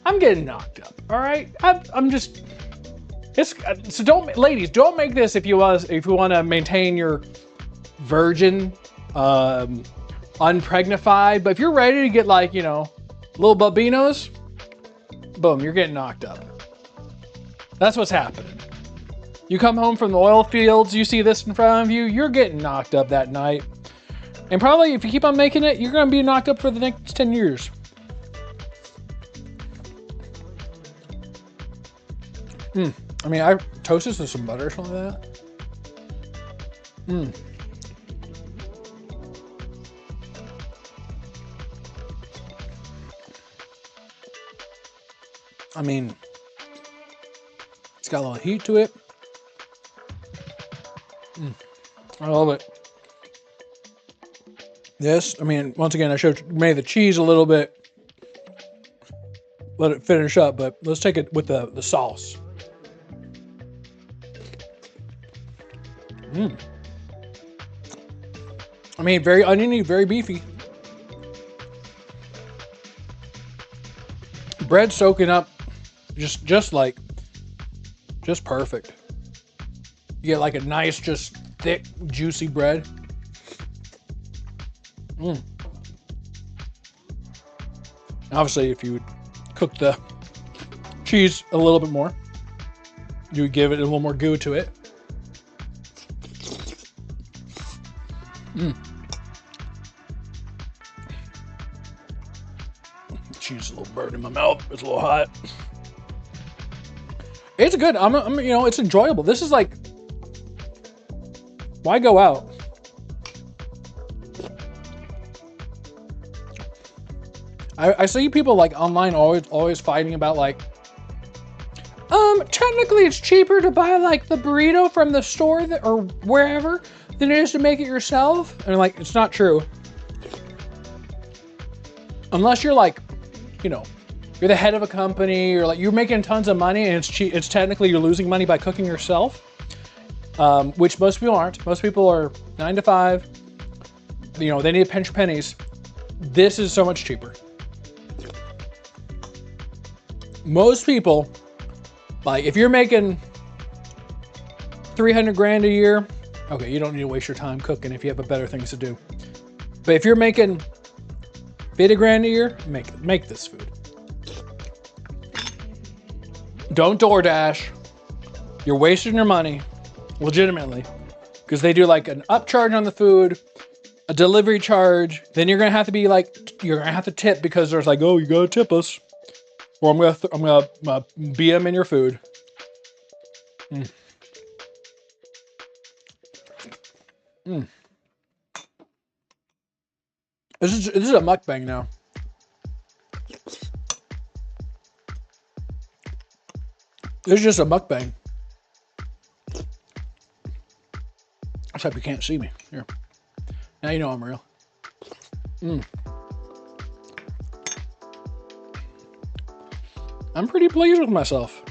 I'm getting knocked up, all right? I'm just, so ladies, don't make this if you want to maintain your virgin, unpregnified, but if you're ready to get like, you know, little babinos, boom, you're getting knocked up. That's what's happening. You come home from the oil fields, you see this in front of you, you're getting knocked up that night. And probably if you keep on making it, you're gonna be knocked up for the next 10 years. I mean, I toast this with some butter or something like that. Mm. I mean, it's got a little heat to it. I love it. This, I mean, once again, I made the cheese a little bit. Let it finish up, but let's take it with the sauce. I mean, very oniony, very beefy. Bread soaking up, just perfect. You get like a nice, just thick, juicy bread. Obviously, if you would cook the cheese a little bit more, you would give it a little more goo to it. Cheese is a little burnt in my mouth. It's a little hot. It's good. I'm you know, it's enjoyable. This is like, why go out? I see people like online always fighting about like, technically it's cheaper to buy like the burrito from the store or wherever than it is to make it yourself. And like, it's not true. Unless you're like, you know, you're the head of a company, or like you're making tons of money and it's cheap. It's technically you're losing money by cooking yourself, which most people aren't. Most people are 9 to 5. You know, they need to pinch pennies. This is so much cheaper. Most people, like if you're making 300 grand a year, okay, you don't need to waste your time cooking if you have better things to do. But if you're making 50 grand a year, make this food. Don't DoorDash. You're wasting your money, legitimately, because they do like an upcharge on the food, a delivery charge. Then you're gonna have to be like, you're gonna have to tip because there's like, oh, you gotta tip us, or I'm gonna beat them in your food. This is a mukbang now. This is just a mukbang. Except you can't see me. Here. Now you know I'm real. I'm pretty pleased with myself.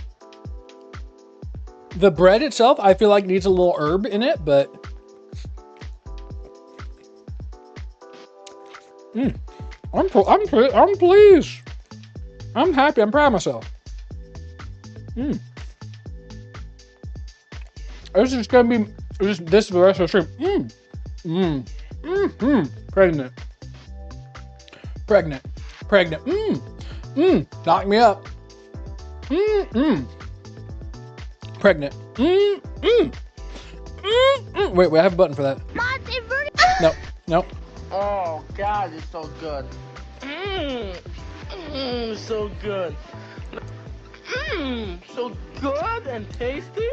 The bread itself, I feel like needs a little herb in it, but I'm pleased. I'm happy. I'm proud of myself. This is gonna be this is the rest of the stream. Pregnant. Knock me up. Pregnant. Wait, I have a button for that. No. Oh God, it's so good. So good. So good and tasty.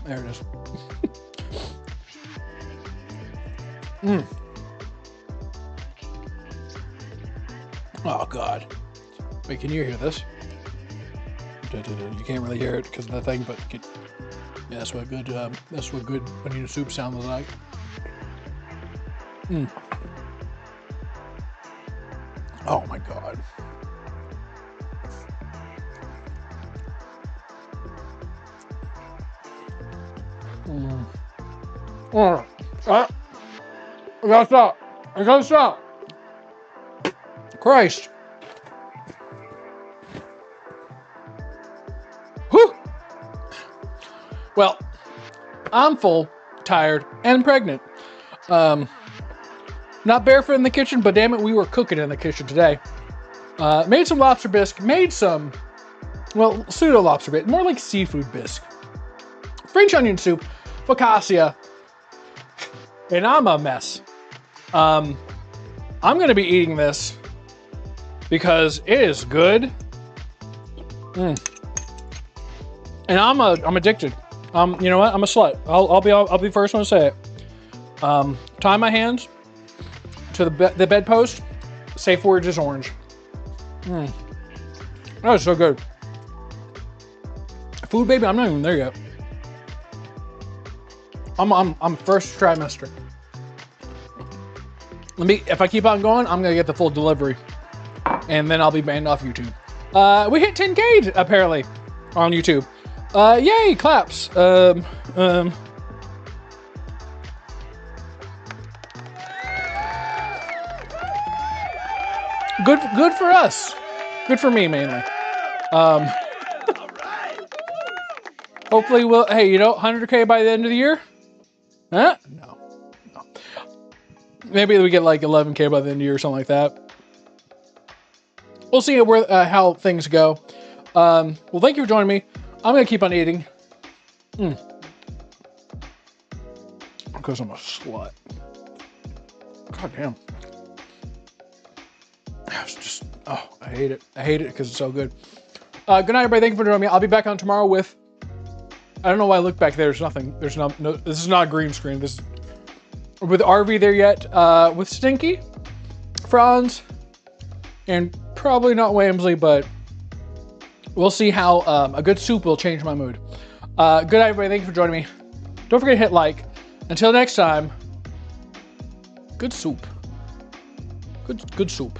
There it is. Oh God. Wait, can you hear this? You can't really hear it because of the thing, but yeah, that's what good onion soup sounds like. Oh my God. I gotta stop. Christ. Whew. Well, I'm full, tired, and pregnant. Not barefoot in the kitchen, but damn it, we were cooking in the kitchen today. Made some lobster bisque, well, pseudo lobster bisque, more like seafood bisque. French onion soup, focaccia, and I'm a mess. I'm gonna be eating this because it is good. And I'm addicted. You know what? I'm a slut. I'll be the first one to say it. Tie my hands to the bedpost. Safe word is orange. That was so good. Food baby, I'm not even there yet. I'm first trimester. If I keep on going, I'm gonna get the full delivery, and then I'll be banned off YouTube. We hit 10K apparently on YouTube. Yay, claps. Good for us. Good for me mainly. Hopefully we'll, hey, 100K by the end of the year? Huh? No. Maybe we get like 11K by the end of the year or something like that. We'll see how things go. Well, thank you for joining me. I'm going to keep on eating. Because I'm a slut. God damn. It's just, oh, I hate it. I hate it because it's so good. Good night, everybody. Thank you for joining me. I'll be back on tomorrow with, I don't know why I look back there. There's nothing. There's no, this is not a green screen. This is with RV there yet. With Stinky, Franz, and probably not Wamsley, but we'll see how a good soup will change my mood. Good night, everybody. Thank you for joining me. Don't forget to hit like. Until next time, good soup. Good soup.